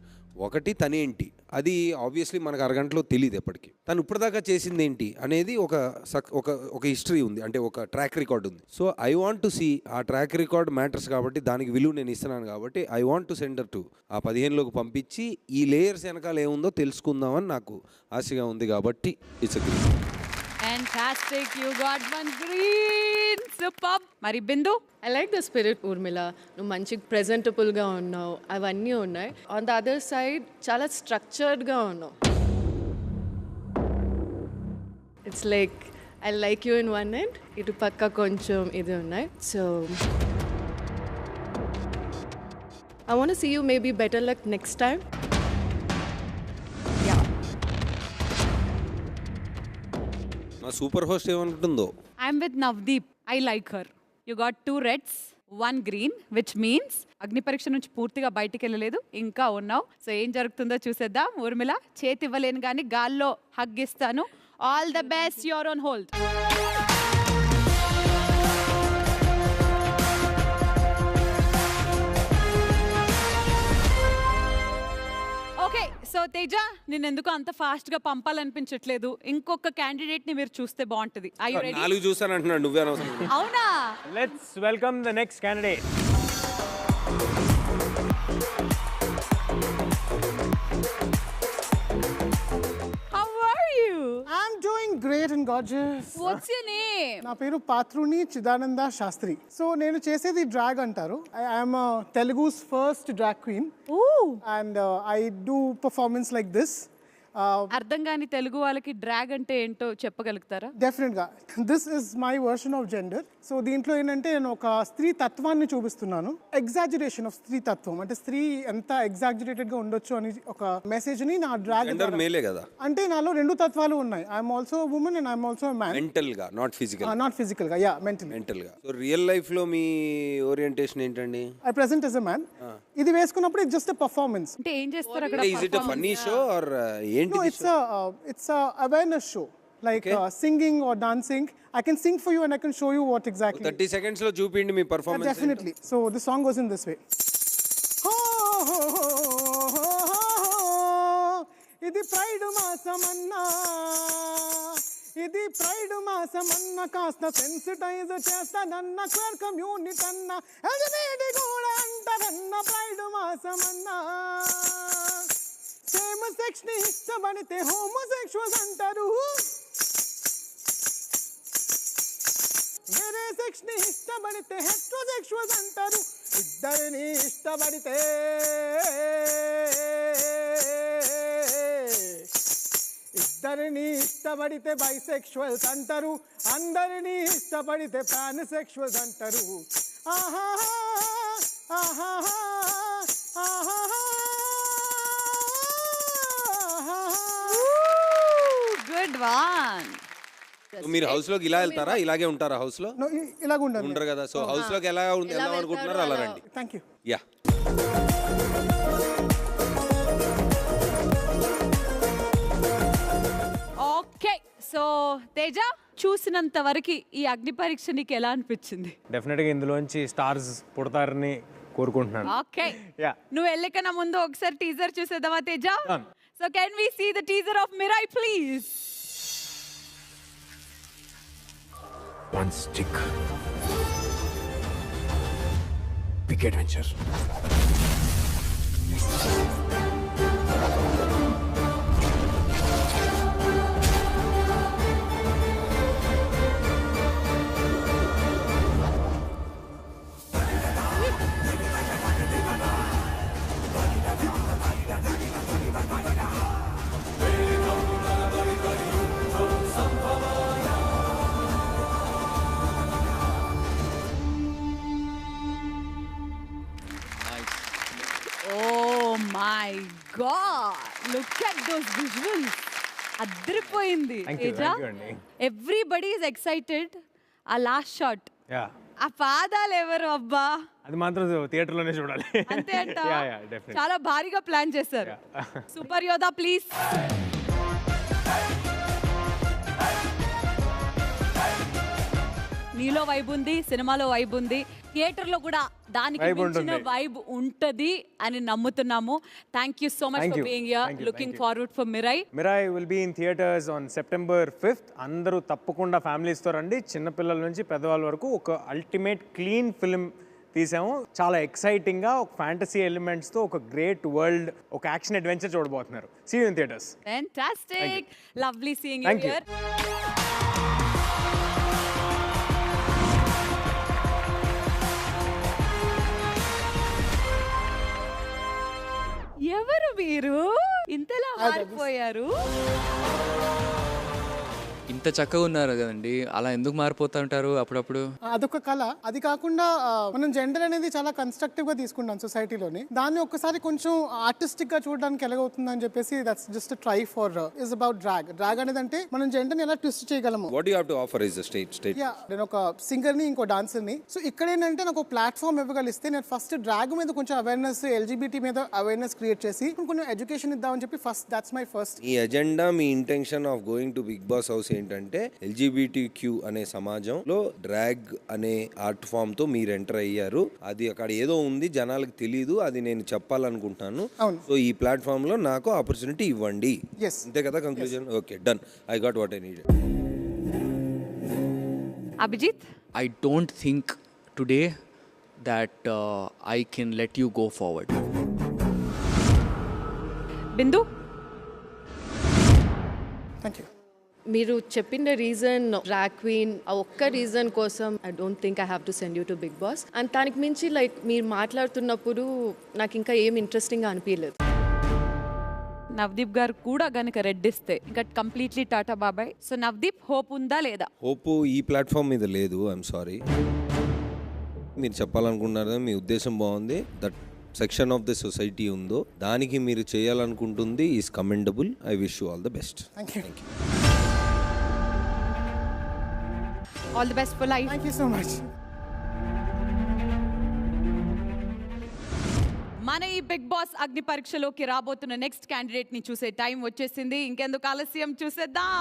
ఒకటి తనేంటి, అది ఆబ్వియస్లీ మనకు అరగంటలో తెలియదు ఎప్పటికీ. తను ఇప్పటిదాకా చేసింది ఏంటి అనేది ఒక హిస్టరీ ఉంది, అంటే ఒక ట్రాక్ రికార్డ్ ఉంది. So I want to see ఆ ట్రాక్ రికార్డ్ మ్యాటర్స్ కాబట్టి దానికి విలువ నేను ఇస్తున్నాను కాబట్టి I want to send her to ఆ 15లోకి పంపించి ఈ లేయర్స్ వెనకాల ఏముందో తెలుసుకుందామని నాకు ఆశగా ఉంది కాబట్టి it's a great. Fantastic. You got one green. Superb. మరి Bindu? I like the spirit Urmila. నువ్వు మంచి ప్రెజెంటబుల్గా ఉన్నావు, అవన్నీ ఉన్నాయి. ఆన్ ద అదర్ సైడ్ చాలా స్ట్రక్చర్డ్గా ఉన్నావు. It's like I like you in one end, ఇటు పక్క కొంచెం ఇది ఉన్నాయి. So I want see you maybe better luck next time. నా సూపర్ హోస్ట్ ఏమనుకుంటుందో. I'm with Navdeep. I like her. You got 2 reds, 1 green, which means అగ్ని పరీక్ష నుంచి పూర్తిగా బయటికి వెళ్ళలేదు, ఇంకా ఉన్నావు. సో ఏం జరుగుతుందో చూసేద్దాం. ఊర్మిళ, చేతి ఇవ్వలేను కానీ గాల్లో హగ్ ఇస్తాను. All the best. You're on hold. Okay, so Teja, నేను ఎందుకు అంత ఫాస్ట్ గా పంపాలనిపించట్లేదు. ఇంకొక క్యాండిడేట్ ని మీరు చూస్తే బాగుంటది. Are you ready? 4 చూసాను అంటున్నాడు, నువ్వే అనవసరం. అవునా? Let's welcome the next candidate. How are you? I'm doing great and gorgeous. What's your name? నా పేరు పాత్రుని చిదానంద శాస్త్రి. సో నేను చేసేది డ్రాగ్ అంటారు. I'm Telugu's first drag queen. Ooh. And I do performance like this. అర్థం కాని తెలుగు వాళ్ళకి డ్రాగ్ అంటే ఏంటో చెప్పగలుగుతారా? డెఫినెట్గా this is my version of gender. So దీంట్లో ఏంటంటే నేను ఒక స్త్రీ తత్వాన్ని చూపిస్తున్నాను. ఎగ్జాజరేషన్ ఆఫ్ స్త్రీ తత్వం, అంటే స్త్రీ ఎంత ఎగ్జాజరేటెడ్గా ఉండొచ్చు అని ఒక మెసేజ్ని నా డ్రాగ్. మేలే కదా, అంటే నాలో 2 తత్వాలు ఉన్నాయి. I'm also women and I'm also man. Mental గా, నాట్ ఫిజికల్. నాట్ ఫిజికల్గా, యా, మెంటల్ గా. సో రియల్ లైఫ్ లో మీ ఓరియంటేషన్ ఏంటండి? I present as a man. ఇది వేసుకున్నప్పుడు ఇట్స్ జస్ట్ ఎ పర్ఫార్మెన్స్. అంటే ఏం చేస్తారు అక్కడ? Is it a funny show or ఏంటి? No, it's a awareness show, like singing or dancing. I can sing for you and I can show you what exactly. 30 seconds లో చూపిండి మీ performance. Definitely. So the song goes in this way. ఇది pride మాసమన్నా, ఇది pride మాసమన్నా, కాస్త sensitise చేస్తానన్న queer community అన్న, ఎలివేటి కూడా అంటారన్న pride మాసమన్నా. Same sex ని ఇష్టపడితే హోమోసెక్షువల్స్ అంటారు, వేరే సెక్స్ ని ఇష్టపడితే హెట్రోసెక్షువల్స్ అంటారు, ఇద్దరిని ఇష్టపడితే బైసెక్షువల్స్ అంటారు, అందరినీ ఇష్టపడితే పాన్సెక్షువల్స్ అంటారు. ఆహా ఆహా ఆహా. Good one. మీరు హౌస్ లోకి ఇలా వెళ్తారా? ఇలాగే ఉంటారా హౌస్ లో? ఇలాగ ఉండరు కదా. సో హౌస్ లోకి ఎలా అనుకుంటున్నారో అలా రండి. Thank you. Yeah. Okay, so Teja, చూసినంత వరకు ఈ అగ్ని పరీక్ష నీకు ఎలా అనిపించింది? డెఫినెట్గా ఇందులోంచి స్టార్స్ పుడతారని కోరుకుంటున్నాను. Okay, yeah. నువ్వు వెళ్ళకన్నా ముందు ఒకసారి టీజర్ చూసేద్దామా Teja? So can we see the teaser of Mirai please? One stick. Big adventure. Oh my God! Look at those visuals. అదిరిపోయింది తేజ. Everybody is excited. ఆ లాస్ట్ షాట్, ఆ పాదాలు ఎవరు అబ్బా, అది మాత్రం థియేటర్లోనే చూడాలి. అంతే అంట. చాలా భారీగా ప్లాన్ చేశారు. సూపర్ యోధా ప్లీజ్. నీలో వైబ్ ఉంది, సినిమాలో వైబ్ ఉంది, థియేటర్లో కూడా దానికి మించిన వైబ్ ఉంటది అని నమ్ముతున్నాము. Thank you so much for being here. Looking forward for Mirai. Mirai will be in theatres on September 5th. అందరూ తప్పకుండా ఫ్యామిలీస్తో రండి. చిన్నపిల్లల నుంచి పెద్దవాళ్ళ వరకు ఒక అల్టిమేట్ క్లీన్ ఫిల్మ్ తీసాము. చాలా ఎక్సైటింగ్గా ఒక ఫ్యాంటసీ ఎలిమెంట్స్తో ఒక గ్రేట్ వరల్డ్, ఒక యాక్షన్ అడ్వెంచర్ చూడబోతున్నారు. See you in theatres. Fantastic. Lovely seeing you here. ఎవరు మీరు ఇంతలా మారిపోయారు? ఇంత చక్కగా ఉన్నారు కదండి, అలా ఎందుకు మారిపోతూ ఉంటారు అప్పుడప్పుడు? అదొక కళ. అది కాకుండా మనం జెండర్ అనేది చాలా కన్స్ట్రక్టివ్ గా తీసుకుంటాం సొసైటీలోని. దాన్ని ఒక్కసారి కొంచెం ఆర్టిస్టిక్ గా చూడడానికి ఎలాగవుతుంది అని చెప్పేసి that's just try for is about drag. Drag అనేది అంటే మనం జెండర్ ని ఎలా ట్విస్ట్ చేయగలము. What you have to offer is state. Yeah, నేను ఒక సింగర్ ని, ఇంకో డాన్సర్ ని. సో ఇక్కడ ఏంటంటే నాకు ఒక ప్లాట్ఫామ్ ఇవ్వగలిస్తే నేను ఫస్ట్ డ్రాగ్ మీద కొంచెం అవేర్నెస్, ఎల్జీబీటీ మీద అవేర్నెస్ క్రియేట్ చేసి కొంచెం ఎడ్యుకేషన్ ఇద్దామని చెప్పి ఫస్ట్ దట్స్ మై ఫస్ట్. ఈ ఎజెండా, మీ intention of going to Bigg Boss house ఏంటంటే ఎల్జీబీటీక్యూ అనే సమాజంలో డ్రాగ్ అనే ఆర్ట్ ఫామ్ తో మీరు ఎంటర్ అయ్యారు. అది అక్కడ ఏదో ఉంది, జనాలకు తెలియదు, అది నేను చెప్పాలనుకుంటున్నాను. సో ఈ ప్లాట్ఫామ్ లో నాకు ఆపర్చునిటీ ఇవ్వండి. అంతే కదా conclusion? Okay, done. I got what I needed. Abhijit, I don't think today that I can let you go forward. Bindu, thank you. మీరు చెప్పిన రీజన్ డ్రాగ్ క్వీన్, ఆ ఒక్క రీజన్ కోసం I don't think I have to send you to Bigg Boss. And దానికి మించి like మీరు మాట్లాడుతున్నప్పుడు నాకు ఇంకా ఏం ఇంట్రెస్టింగ్గా అనిపించలేదు. నవదీప్ గారు కూడా గనుక రెడ్డిస్తే ఇంకా కంప్లీట్లీ టాటా బాబాయ్. సో నవదీప్, హోప్ ఉందా లేదా? హోప్ ఈ ప్లాట్ఫామ్ మీద లేదు. I'm sorry. మీరు చెప్పాలనుకుంటున్నారు, మీ ఉద్దేశం బాగుంది. That section of the society ఉందో దానికి మీరు చేయాలనుకుంటుంది is commendable. I wish you all the best. Thank you. All the best for life. Thank you so much. మన ఈ బిగ్ బాస్ అగ్ని పరీక్షలోకి రాబోతున్న నెక్స్ట్ క్యాండిడేట్ ని చూసే టైం వచ్చేసింది. ఇంకెందుకు ఆలస్యం, చూసేద్దాం.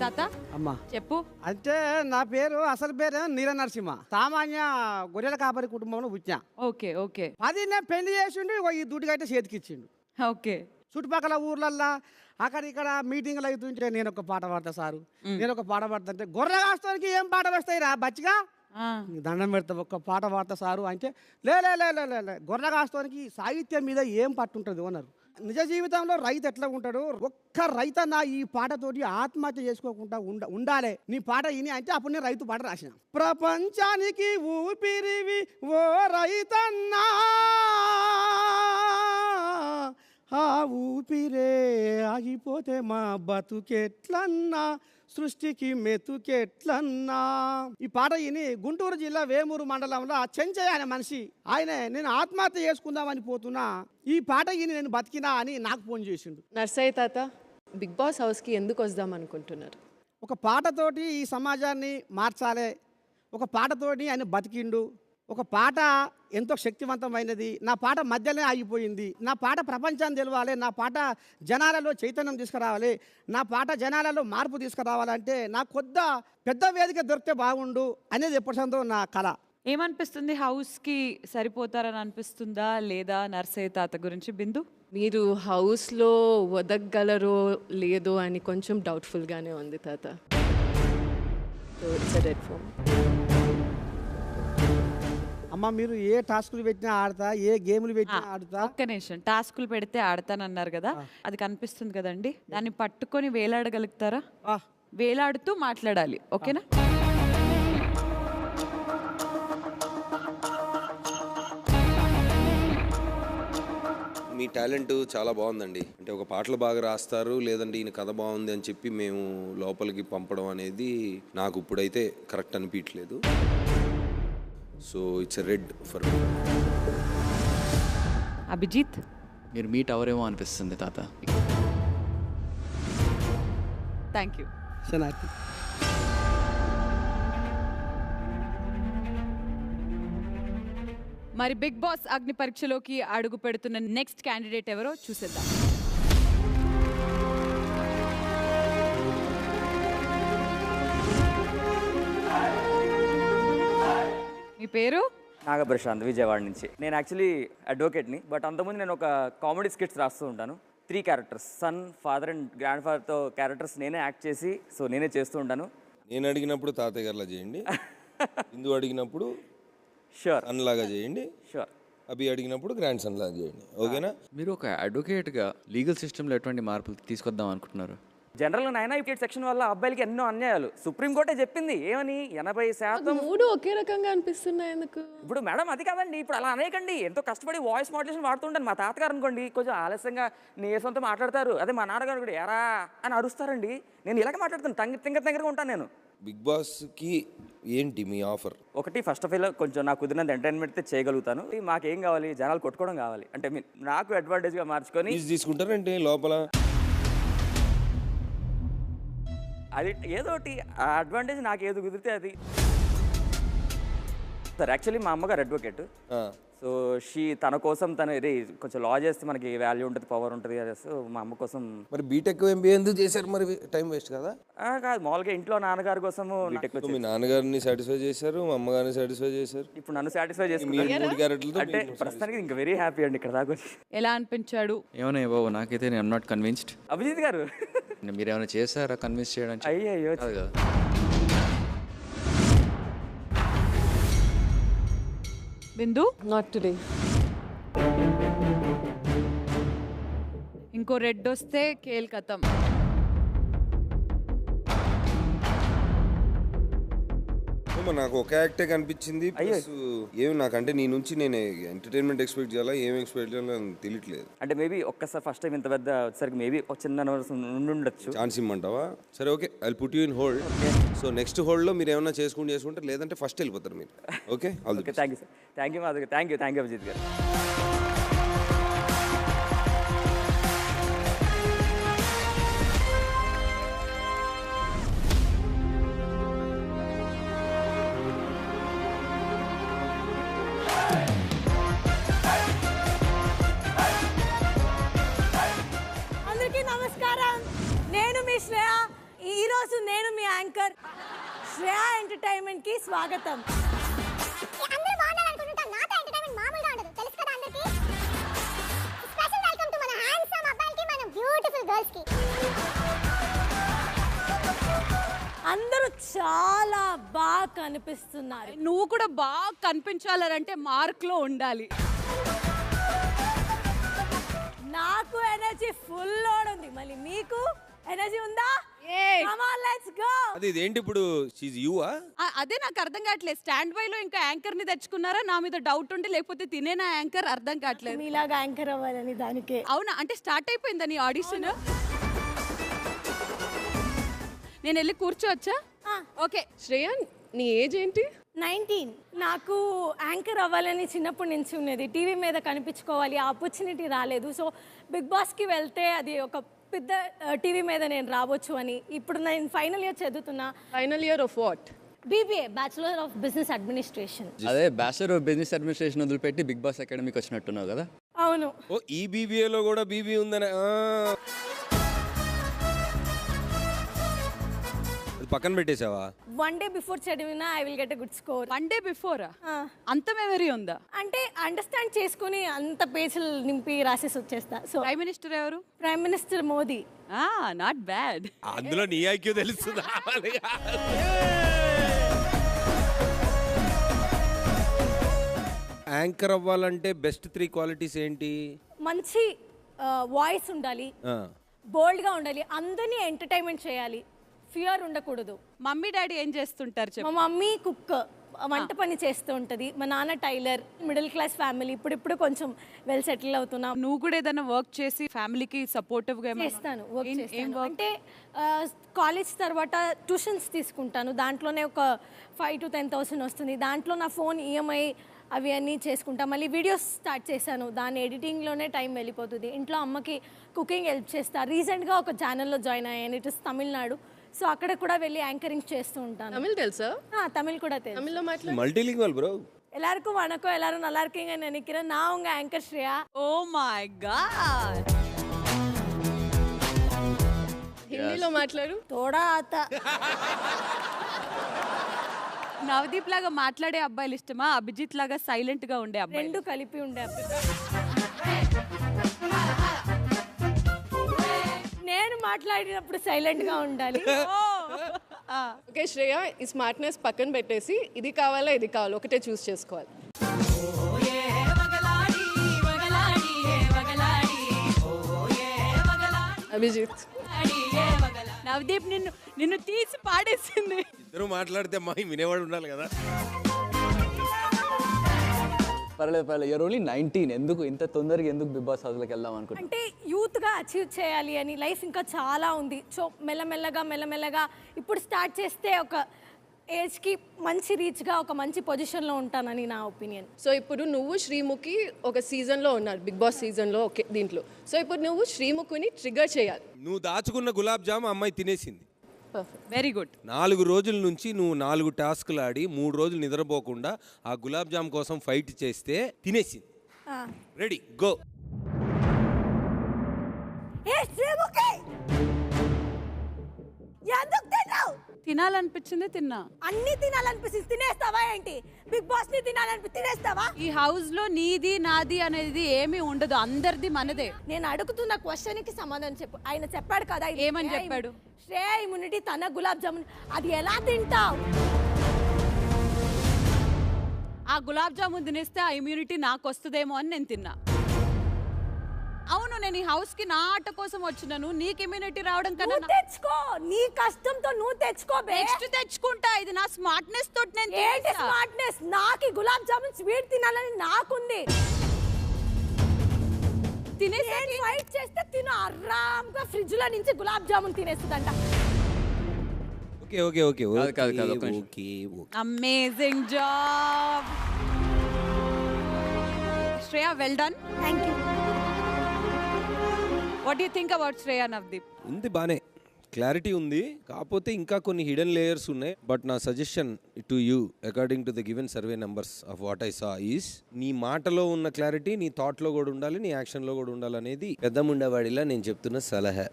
తాత అమ్మా చెప్పు. అంటే నా పేరు, అసలు పేరు నీల నరసింహ. సామాన్య గొర్రెల కాపరి కుటుంబంలో పుట్టినా. Okay okay. అది నేను పెళ్లి చేసిండు, ఈ దుడ్డుగైతే చేతికిచ్చిండు. ఓకే. చుట్టుపక్కల ఊర్లల్లో అక్కడ ఇక్కడ మీటింగ్లు అవుతుంటే నేను ఒక పాట పాడతా సారు, నేను ఒక పాట పాడతా అంటే, గొర్రె కాస్తానికి ఏం పాట వేస్తాయి రా బచ్చిగా, దండం పెడతా ఒక్క పాట పాడతా సారు అంటే, లే గొర్రె కాస్తానికి సాహిత్యం మీద ఏం పట్టుంటుంది అన్నారు. నిజ జీవితంలో రైతు ఎట్లా ఉంటాడు, ఒక్క రైతన్న ఈ పాటతోటి ఆత్మహత్య చేసుకోకుండా ఉండాలి నీ పాట ఇని అంటే అప్పుడు నేను రైతు పాట రాసిన. ప్రపంచానికి ఊపిరివి ఓ రైతన్నా, ఆ ఊపిరే ఆగిపోతే మా బతుకెట్లన్నా, సృష్టికి మెతుకెట్లన్నా. ఈ పాట ఇని గుంటూరు జిల్లా వేమూరు మండలంలో చెంచయ్య అనే మనిషి, ఆయనే నేను ఆత్మహత్య చేసుకుందామని పోతున్నా, ఈ పాట ఇని నేను బతికినా అని నాకు ఫోన్ చేసిండు. నర్సయ్య తాత, బిగ్ బాస్ హౌస్కి ఎందుకు వద్దాం అనుకుంటున్నారు? ఒక పాటతోటి ఈ సమాజాన్ని మార్చాలి, ఒక పాటతోటి ఆయన బతికిండు. ఒక పాట ఎంతో శక్తివంతమైనది. నా పాట మధ్యలోనే ఆగిపోయింది. నా పాట ప్రపంచాన్ని తెలవాలి, నా పాట జనాలలో చైతన్యం తీసుకురావాలి, నా పాట జనాలలో మార్పు తీసుకురావాలంటే నాకు పెద్ద వేదిక దొరికితే బాగుండు అనేది ఎప్పటిదో నా కళ. ఏమనిపిస్తుంది, హౌస్కి సరిపోతారని అనిపిస్తుందా లేదా నర్సయ్య తాత గురించి? బిందు, మీరు హౌస్లో వదగలరో లేదో అని కొంచెం డౌట్ఫుల్గానే ఉంది తాత. So it's a dead phone. అమ్మ మీరు ఏ టాస్కులు పెట్టినా ఆడతా, ఏ గేములు పెట్టినా ఆడుతా. ఒక్క నిమిషం, టాస్కులు పెడితే ఆడతానన్నారు కదా, అది కనిపిస్తుంది కదండి, దాన్ని పట్టుకొని వేలాడగలుగుతారా? వేలాడుతూ మాట్లాడాలి, ఓకేనా? మీ టాలెంట్ చాలా బాగుందండి. అంటే ఒక పాటలు బాగా రాస్తారు, లేదంటే ఈయన కథ బాగుంది అని చెప్పి మేము లోపలికి పంపడం అనేది నాకు ఇప్పుడైతే కరెక్ట్ అనిపించలేదు. So it's a red for me. Abhijit, మీరు మీట్ అవరేమో అనిపిస్తుంది తాత. Thank you. మరి బిగ్ బాస్ అగ్ని పరీక్షలోకి అడుగు పెడుతున్న నెక్స్ట్ క్యాండిడేట్ ఎవరో చూసేద్దాం. మీ పేరు? నాగప్రశాంత్, విజయవాడ నుంచి. నేను యాక్చువల్లీ అడ్వకేట్ని, బట్ అంతకుముందు నేను ఒక కామెడీ స్కిట్స్ రాస్తూ ఉంటాను. 3 క్యారెక్టర్స్, సన్, ఫాదర్ అండ్ గ్రాండ్ ఫాదర్తో క్యారెక్టర్స్ నేనే యాక్ట్ చేసి సో నేనే చేస్తూ ఉంటాను. నేను అడిగినప్పుడు తాతయ్య గారిలా చేయండి, ఇందు అడిగినప్పుడు షూర్ సన్ లాగా చేయండి, షూర్ అభి అడిగినప్పుడు గ్రాండ్ సన్ లాగా చేయండి, ఓకేనా? మీరు ఒక అడ్వకేట్గా లీగల్ సిస్టంలో ఎటువంటి మార్పులు తీసుకొద్దాం అనుకుంటున్నారు? జనరల్గా 9 సెక్షన్ వల్ల అబ్బాయిలకి ఎన్నో అన్యాయాలు సుప్రీంకోర్టే చెప్పింది. ఏమని 80% మూడు ఒకే రకంగా అనిపిస్తున్నాయి ఎందుకు? ఇప్పుడు మేడం అది కాదండి, ఇప్పుడు అలా అనేకండి. ఎంతో కష్టపడి వాయిస్ మాడ్యులేషన్ వాడుతుంటాను. మా తాతగారు అనుకోండి కొంచెం ఆలస్యంగా నీరసంతో మాట్లాడతారు. అదే మా నాన్నగారు కూడా ఎరా అని అరుస్తారండి. నేను ఇలాగే మాట్లాడుతాను, తింగరగా ఉంటాను నేను. బిగ్ బాస్కి ఏంటి మీ ఆఫర్? ఒకటి ఫస్ట్ ఆఫ్ ఆల్ కొంచెం నాకు కుదిరినంత ఎంటర్టైన్మెంట్ చేయగలుగుతాను. మాకేం కావాలి, జనాలు కొట్టుకోవడం కావాలి. అంటే నాకు అడ్వాంటేజ్గా మార్చుకొని తీసుకుంటారంటే లోపల అది ఏదో ఒకటి ఆ అడ్వాంటేజ్ నాకు ఏదో కుదిరితే అది. సార్ యాక్చువల్లీ మా అమ్మగారు అడ్వకేట్. సో తన కోసం తను ఇది కొంచెం లా చేస్తే మనకి వాల్యూ ఉంటుంది, పవర్ ఉంటుంది. సో మా అమ్మ కోసం. మరి బీటెక్ ఎంబీఏ ఎందుకు చేశారు? మరి టైం వేస్ట్ కదా? కాదు, మామూలుగా ఇంట్లో నాన్నగారి కోసం మీ నాన్నగారిని సాటిస్ఫై చేశారు, మా అమ్మగారిని సాటిస్ఫై చేశారు, ఇప్పుడు నన్ను సాటిస్ఫై చేసుకున్నారు. అంటే ప్రస్తుతానికి ఇంకా వెరీ హ్యాపీ అండి ఇక్కడ దాకా. ఎలా అనిపించాడు? ఏమన్నా బాబు, నాకైతే నేను నాట్ కన్విన్స్డ్. అభిజిత్ గారు మీరు ఏమైనా చేశారా కన్విన్స్ చేయడానికి? అయ్యో కదా. బిందు, నాట్ టుడే. ఇంకో రెడ్ వస్తే కేల్ కథం. నాకు ఒక యాక్టే కనిపించింది. ఏమి నాకంటే నీ నుంచి నేను ఎంటర్టైన్మెంట్ ఎక్స్పెక్ట్ చేయాలా, ఏం ఎక్స్పెక్ట్ చేయాలో తెలియట్లేదు. అంటే మేబీ ఒక్కసారి ఫస్ట్ టైం ఇంత పెద్ద వచ్చేసరికి మేబీ ఒక చిన్న ఉండొచ్చు. ఛాన్స్ ఇమ్మంటావా? సరే okay, I will put you in hold. So next హోల్డ్లో మీరు ఏమైనా చేసుకుంటే లేదంటే ఫస్ట్ వెళ్ళిపోతారు మీరు. Okay, okay, thank you sir. Thank you Madhav, thank you Abhijit గారు. నమస్కారం, నేను మీ శ్రేయ. ఈరోజు నేను మీ యాంకర్. శ్రేయ ఎంటర్టైన్మెంట్ కి స్వాగతం. అందరూ చాలా బాగా కనిపిస్తున్నారు. నువ్వు కూడా బాగా కనిపించాలంటే మార్క్ లో ఉండాలి. నాకు ఎనర్జీ ఫుల్ లోడ్ ఉంది, మళ్ళీ మీకు ఎనర్జీ ఉందా? Come on, let's go. అది ఇదేంటి ఇప్పుడు? అదే నాకు అర్థం కావట్లేదు. స్టాండ్ బై లో ఇంకా యాంకర్ ని తెచ్చుకున్నారా? నా మీద డౌట్ ఉంటే, లేకపోతే తినేనా యాంకర్? అర్థం కావట్లేదు. మీలాగా యాంకర్ అవ్వాలని దానికే. అవునా? అంటే స్టార్ట్ అయిపోయిందా నీ ఆడిషన్? నేను వెళ్ళి కూర్చోవచ్చా? ఓకే. శ్రేయ, నీ ఏజ్ ఏంటి? 19. నాకు యాంకర్ అవ్వాలని చిన్నప్పటి నుంచి ఉన్నది. టీవీ మీద కనిపించుకోవాలి, ఆ ఆపర్చునిటీ రాలేదు. సో బిగ్ బాస్కి వెళ్తే అది ఒక పెద్ద టీవీ మీద నేను రావచ్చు అని. ఇప్పుడు నేను ఫైనల్ ఇయర్ చదువుతున్నా. Final year of what? BBA, bachelor of business administration. అదే బ్యాచులర్ ఆఫ్ బిజినెస్ అడ్మినిస్ట్రేషన్ వదిలిపెట్టి బిగ్ బాస్ అకాడమీకి వచ్చినట్టున్నావు కదా? అవును. ఓ, ఈ BBAలో కూడా BB ఉందనే పక్కన పెట్టేసావా? 1 day బిఫోర్ చదివినా I will get a good score. 1 day before? అంత మెమరీ ఉందా? అంటే అండర్స్టాండ్ చేసుకుని అంత పేజీలు నింపి రాసేసి వచ్చేస్తా. సో ప్రైమ్ మినిస్టర్ ఎవరు? Prime minister Modi. Not bad. అందులో నీ ఐక్యూ తెలుస్తుందా? యాంకర్ అవ్వాలంటే బెస్ట్ 3 క్వాలిటీస్ ఏంటి? మంచి వాయిస్ ఉండాలి, బోల్డ్గా ఉండాలి, అందరినీ ఎంటర్టైన్మెంట్ చేయాలి, ఫియర్ ఉండకూడదు. మమ్మీ డాడీ ఏం చేస్తుంటారు? మా మమ్మీ కుక్, వంట పని చేస్తూ ఉంటుంది. మా నాన్న టైలర్. Middle class family. ఇప్పుడు కొంచెం వెల్ సెటిల్ అవుతున్నా. నువ్వు కూడా ఏదైనా వర్క్ చేసి ఫ్యామిలీకి సపోర్టివ్గా చేస్తాను. వర్క్ చేస్తాను అంటే కాలేజ్ తర్వాత ట్యూషన్స్ తీసుకుంటాను. దాంట్లోనే ఒక 5,000 to 10,000 వస్తుంది. దాంట్లో నా ఫోన్ EMI అవి అన్నీ చేసుకుంటా. మళ్ళీ వీడియోస్ స్టార్ట్ చేశాను, దాని ఎడిటింగ్లోనే టైం వెళ్ళిపోతుంది. ఇంట్లో అమ్మకి కుకింగ్ హెల్ప్ చేస్తా. రీసెంట్గా ఒక ఛానల్లో జాయిన్ అయ్యాను, ఇట్ ఇస్ తమిళనాడు. సో అక్కడ కూడా వెళ్ళి యాంకరింగ్ చేస్తూ ఉంటాను. తమిళ్ తెలుసా? తమిళ్ కూడా తెలుసు. తమిళ్లో మాట్లాడు. Multilingual bro. எல்லாருக்கும் வணக்கம், எல்லாரும் நல்லா இருக்கீங்கன்னு நினைக்கிறேன். நான் உங்க anchor Shreya. Oh my God. హిందీలో మాట్లాడు. తోడా ఆత. నవదీప్ లాగా మాట్లాడే అబ్బాయిలు ఇష్టమా, అభిజిత్ లాగా సైలెంట్ గా ఉండే అబ్బాయి? రెండు కలిపి ఉండే అబ్బాయి. నేను మాట్లాడినప్పుడు సైలెంట్ గా ఉండాలి. ఓకే శ్రేయ, ఈ స్మార్ట్నెస్ పక్కన పెట్టేసి ఇది కావాలా ఇది కావాలా ఒకటే చూస్ చేసుకోవాలి. అభిజిత్. నవదీప్ నిన్ను తీసి పాడేసింది. ఇద్దరు మాట్లాడితే మా వినేవాడు ఉండాలి కదా. పర్లేదు యూఆర్ ఓన్లీ 19. ఎందుకు ఇంత తొందరగా ఎందుకు బిగ్ బాస్ హౌస్లోకి వెళ్దాం అనుకుంటున్నా? అంటే యూత్గా అచీవ్ చేయాలి అని, లైఫ్ ఇంకా చాలా ఉంది. సో మెల్లమెల్లగా ఇప్పుడు స్టార్ట్ చేస్తే ఒక ఏజ్కి మంచి రీచ్గా ఒక మంచి పొజిషన్లో ఉంటానని నా ఒపీనియన్. సో ఇప్పుడు నువ్వు శ్రీముఖి ఒక సీజన్లో ఉన్నారు, బిగ్ బాస్ సీజన్లో ఓకే దీంట్లో. సో ఇప్పుడు నువ్వు శ్రీముఖిని ట్రిగర్ చేయాలి. నువ్వు దాచుకున్న గులాబ్ జామ్ అమ్మాయి తినేసింది. Very good. 4 రోజుల నుంచి నువ్వు 4 టాస్క్లు ఆడి 3 రోజులు నిద్రపోకుండా ఆ గులాబ్ జామ్ కోసం ఫైట్ చేస్తే తినేసింది. Ready go. తినాలనిపించింది తిన్నా. అన్ని తినాలనిపిస్తుంది తినేస్తావా ఏంటి? బిగ్ బాస్ ని తినేస్తావా? ఈ హౌస్ లో నీది నాది అనేది ఏమీ ఉండదు, అందరిది మనదే. నేను అడుగుతున్న క్వశ్చన్ కి సమాధానం చెప్పు. ఆయన చెప్పాడు కదా, ఏమని చెప్పాడు? శ్రేయ ఇమ్యూనిటీ తన గులాబ్ జామున్, అది ఎలా తింటావు? ఆ గులాబ్ జామున్ తినేస్తే ఆ ఇమ్యూనిటీ నాకు వస్తుందేమో అని నేను తిన్నా. అవును, నేను ఈ హౌస్ కి నా ఆట కోసం వచ్చినాను. నీకు ఇమ్యూనిటీ రావడం కన్నా తెచ్చుకో, నీ కష్టంతో నువ్వు తెచ్చుకో. నెక్స్ట్ తెచ్చుకుంటా. ఇది నా స్మార్ట్నెస్ తోటి నేను ఏంటి స్మార్ట్నెస్? నాకు గులాబ్ జామున్ స్వీట్ తినాలని నాకుంది. తినేసి ఫైట్ చేస్తే తిను ఆరాంగా ఫ్రిడ్జ్ లో నుంచి గులాబ్ జామున్ తినేస్తుందంట. Okay okay okay okay. Amazing job Shreya, well done. Thank you. What you think about Shreya Navdeep? ఉంది బానే, క్లారిటీ ఉంది. కాకపోతే ఇంకా కొన్ని హిడెన్ లేయర్స్ ఉన్నాయి. బట్ నా suggestion to you according to the given survey numbers of what I saw is, నీ మాటలో ఉన్న క్లారిటీ నీ థాట్లో కూడా ఉండాలి, నీ యాక్షన్లో కూడా ఉండాలి అనేది పెద్దముండేవాడిలా నేను చెప్తున్న సలహా.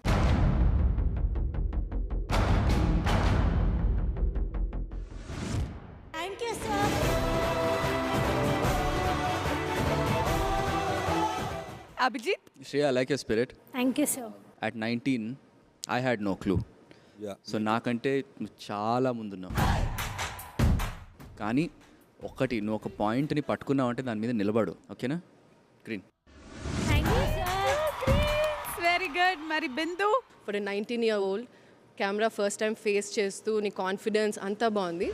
Thank you sir. Abhijit? Shreya, I like your spirit. Thank you, sir. At 19, I had no clue. So నాకంటే నువ్వు చాలా ముందున్నావు. కానీ ఒకటి, నువ్వు ఒక పాయింట్ని పట్టుకున్నావు అంటే దాని మీద నిలబడు, ఓకేనా? Green. Thank you sir. Very good. మరి Bindu? For 19-year-old camera first time face చేస్తూ నీ కాన్ఫిడెన్స్ అంతా బాగుంది.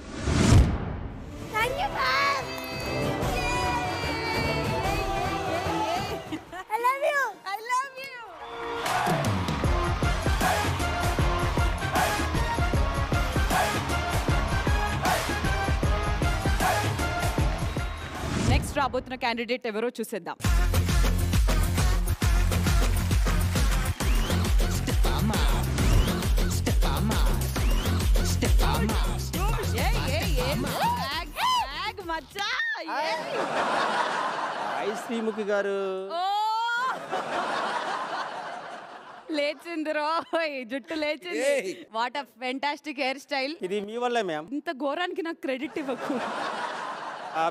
Thank you ma'am. I love you. I love you. Next రాబోతున్న క్యాండిడేట్ ఎవరో చూసేద్దాం. శ్రీముఖి గారు లేచిందిరో, జుట్టు లేచింది. What a fantastic hairstyle. ఇది మీ వల్లే మ్యామ్. ఇంత ఘోరానికి నాకు క్రెడిట్ ఇవ్వకు.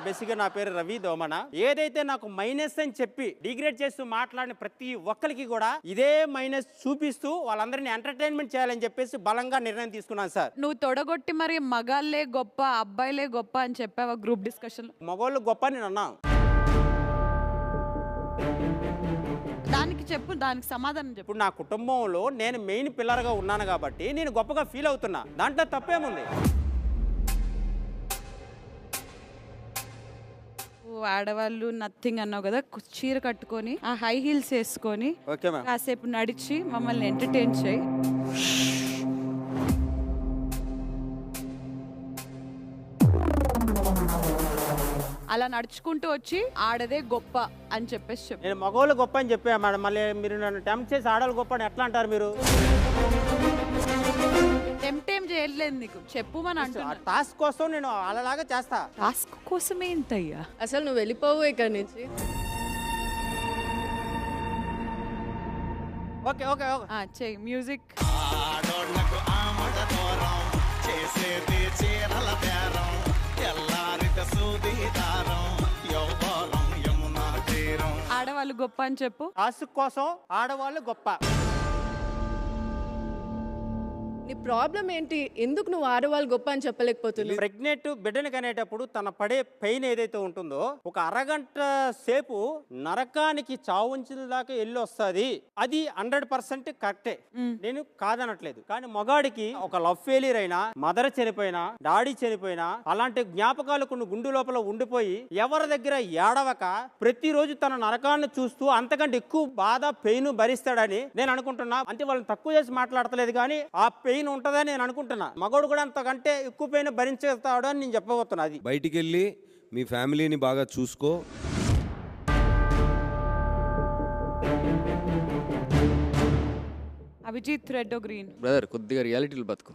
బేసిక్గా నా పేరు రవి దోమన. ఏదైతే నాకు మైనస్ అని చెప్పి డిగ్రేడ్ చేస్తూ మాట్లాడిన ప్రతి ఒక్కరికి కూడా ఇదే మైనస్ చూపిస్తూ వాళ్ళందరినీ ఎంటర్టైన్మెంట్ చేయాలని చెప్పేసి బలంగా నిర్ణయం తీసుకున్నాను సార్. నువ్వు తొడగొట్టి మరి మగాళ్ళే గొప్ప అబ్బాయిలే గొప్ప అని చెప్పావా గ్రూప్ డిస్కషన్? మగవాళ్ళు గొప్ప అని నేను అన్నాను. దానికి చెప్పు, దానికి సమాధానం చెప్పు. ఇప్పుడు నా కుటుంబంలో నేను మెయిన్ పిల్లర్గా ఉన్నాను కాబట్టి నేను గొప్పగా ఫీల్ అవుతున్నా, దాంట్లో తప్పేముంది? ఆడవాళ్ళు నథింగ్ అన్నావు కదా, చీర కట్టుకొని ఆ హై హీల్స్ వేసుకొని కాసేపు నడిచి మమ్మల్ని ఎంటర్టైన్ చేయి. అలా నడుచుకుంటూ వచ్చి ఆడదే గొప్ప అని చెప్పేసి చెప్పు. నేను మగవాళ్ళు గొప్ప అని చెప్పా మేడం, మళ్ళీ మీరు నన్ను టెంప్ట్ చేసి ఆడవాళ్ళు గొప్ప అని ఎట్లా అంటారు మీరు? టెంప్టేం చేయలేదు నీకు, చెప్పు అని అంటున్నా. టాస్క్ కోసం నేను అలాగా చేస్తా. టాస్క్ కోసం ఏంటయ్యా? అసలు నువ్వు వెళ్ళిపోవు ఇక్కడి నుంచి. ఓకే ఓకే ఓకే చెయ్యి మ్యూజిక్. ఆడవాళ్ళు గొప్ప అని చెప్పు. టాస్క్ కోసం ఆడవాళ్ళు గొప్ప. నీ ప్రాబ్లం ఏంటి? ఎందుకు నువ్వు ఆడవాళ్ళు గొప్ప అని చెప్పలేకపోతున్నావు? ప్రెగ్నెంట్ బిడ్డని కనేటప్పుడు తన పడే పెయిన్ ఏదైతే ఉంటుందో ఒక అరగంట సేపు నరకానికి చావుంచిన దాకా వెళ్ళి వస్తుంది. అది 100% కరెక్టే, నేను కాదనట్లేదు. కానీ మగాడికి ఒక లవ్ ఫెయిలియర్ అయినా, మదర్ చనిపోయినా, డాడీ చనిపోయినా, అలాంటి జ్ఞాపకాలు కొన్ని గుండె లోపల ఉండిపోయి ఎవరి దగ్గర ఏడవక ప్రతిరోజు తన నరకాన్ని చూస్తూ అంతకంటే ఎక్కువ బాధ పెయిన్ భరిస్తాడని నేను అనుకుంటున్నా. అంటే వాళ్ళని తక్కువ చేసి మాట్లాడతలేదు, కానీ ఆ పెయిన్ ఉంటుందని నేను అనుకుంటున్నా. మగోడు కూడా అంతకంటే ఎక్కువ పెయిన్ భరించేస్తాడు అని నేను చెప్పబోతున్నా. అది బయటికి వెళ్ళి మీ ఫ్యామిలీని బాగా చూసుకో. Abhijit, red green? బ్రదర్ కొద్దిగా రియాలిటీలు బతుకు.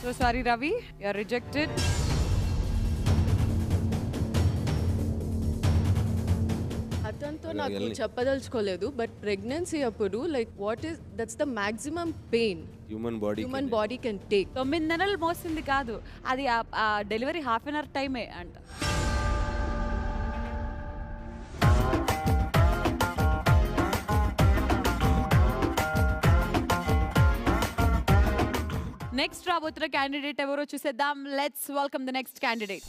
So sorry Ravi, you are rejected. అతనితో నాకు చెప్పదలుచుకోలేదు, బట్ ప్రెగ్నెన్సీ అప్పుడు like what is that's the maximum pain human body can take. 9 నెలలు మోసింది కాదు అది, ఆ డెలివరీ ½ an hour టైమే అంట. నెక్స్ట్ రాబోతున్న క్యాండిడేట్ ఎవరో చూసేద్దాం. Let's welcome the next candidate.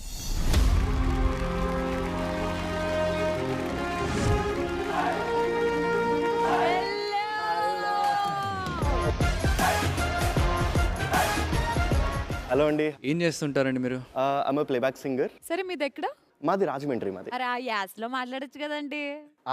Hello అండి. ఏం చేస్తుంటారండి మీరు? I'm playback singer. సరే మీది ఎక్కడ? మాది రాజమండ్రి. మాది. అరే ఆ యాస్లో మాట్లాడొచ్చు కదండి.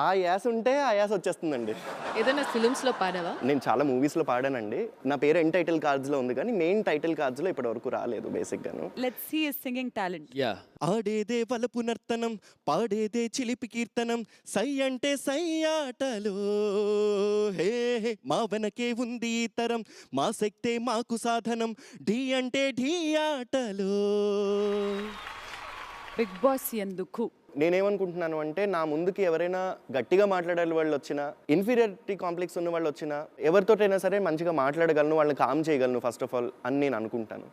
ఆ యాస్ ఉంటే ఆ యాస్ వచ్చేస్తుందండి. ఏదైనా ఫిల్మ్స్లో పాడావా? నేను చాలా మూవీస్లో పాడానండి. నా పేరు ఎండ్ టైటిల్ కార్డ్స్లో ఉంది, కానీ మెయిన్ టైటిల్ కార్డ్స్లో ఇప్పటి వరకు రాలేదు బేసిక్గాను. Let's see his singing talent. Yeah. ఆడేదే వలపు నర్తనం, పాడేదే చిలిపి కీర్తనం, సై అంటే సై ఆటలో హే హే, మా వెనకే ఉంది ఈ తరం, మా శక్తే మాకు సాధనం, ఢీ అంటే ఢీ ఆటలో. బిగ్ బాస్ ఎందుకు? నేనేమనుకుంటున్నాను అంటే, నా ముందుకి ఎవరైనా గట్టిగా మాట్లాడే వాళ్ళు వచ్చినా, ఇన్ఫీరియారిటీ కాంప్లెక్స్ ఉన్న వాళ్ళు వచ్చినా, ఎవరితోటైనా సరే మంచిగా మాట్లాడగలను, వాళ్ళని కామ్ చేయగలను ఫస్ట్ ఆఫ్ ఆల్ అని నేను అనుకుంటాను.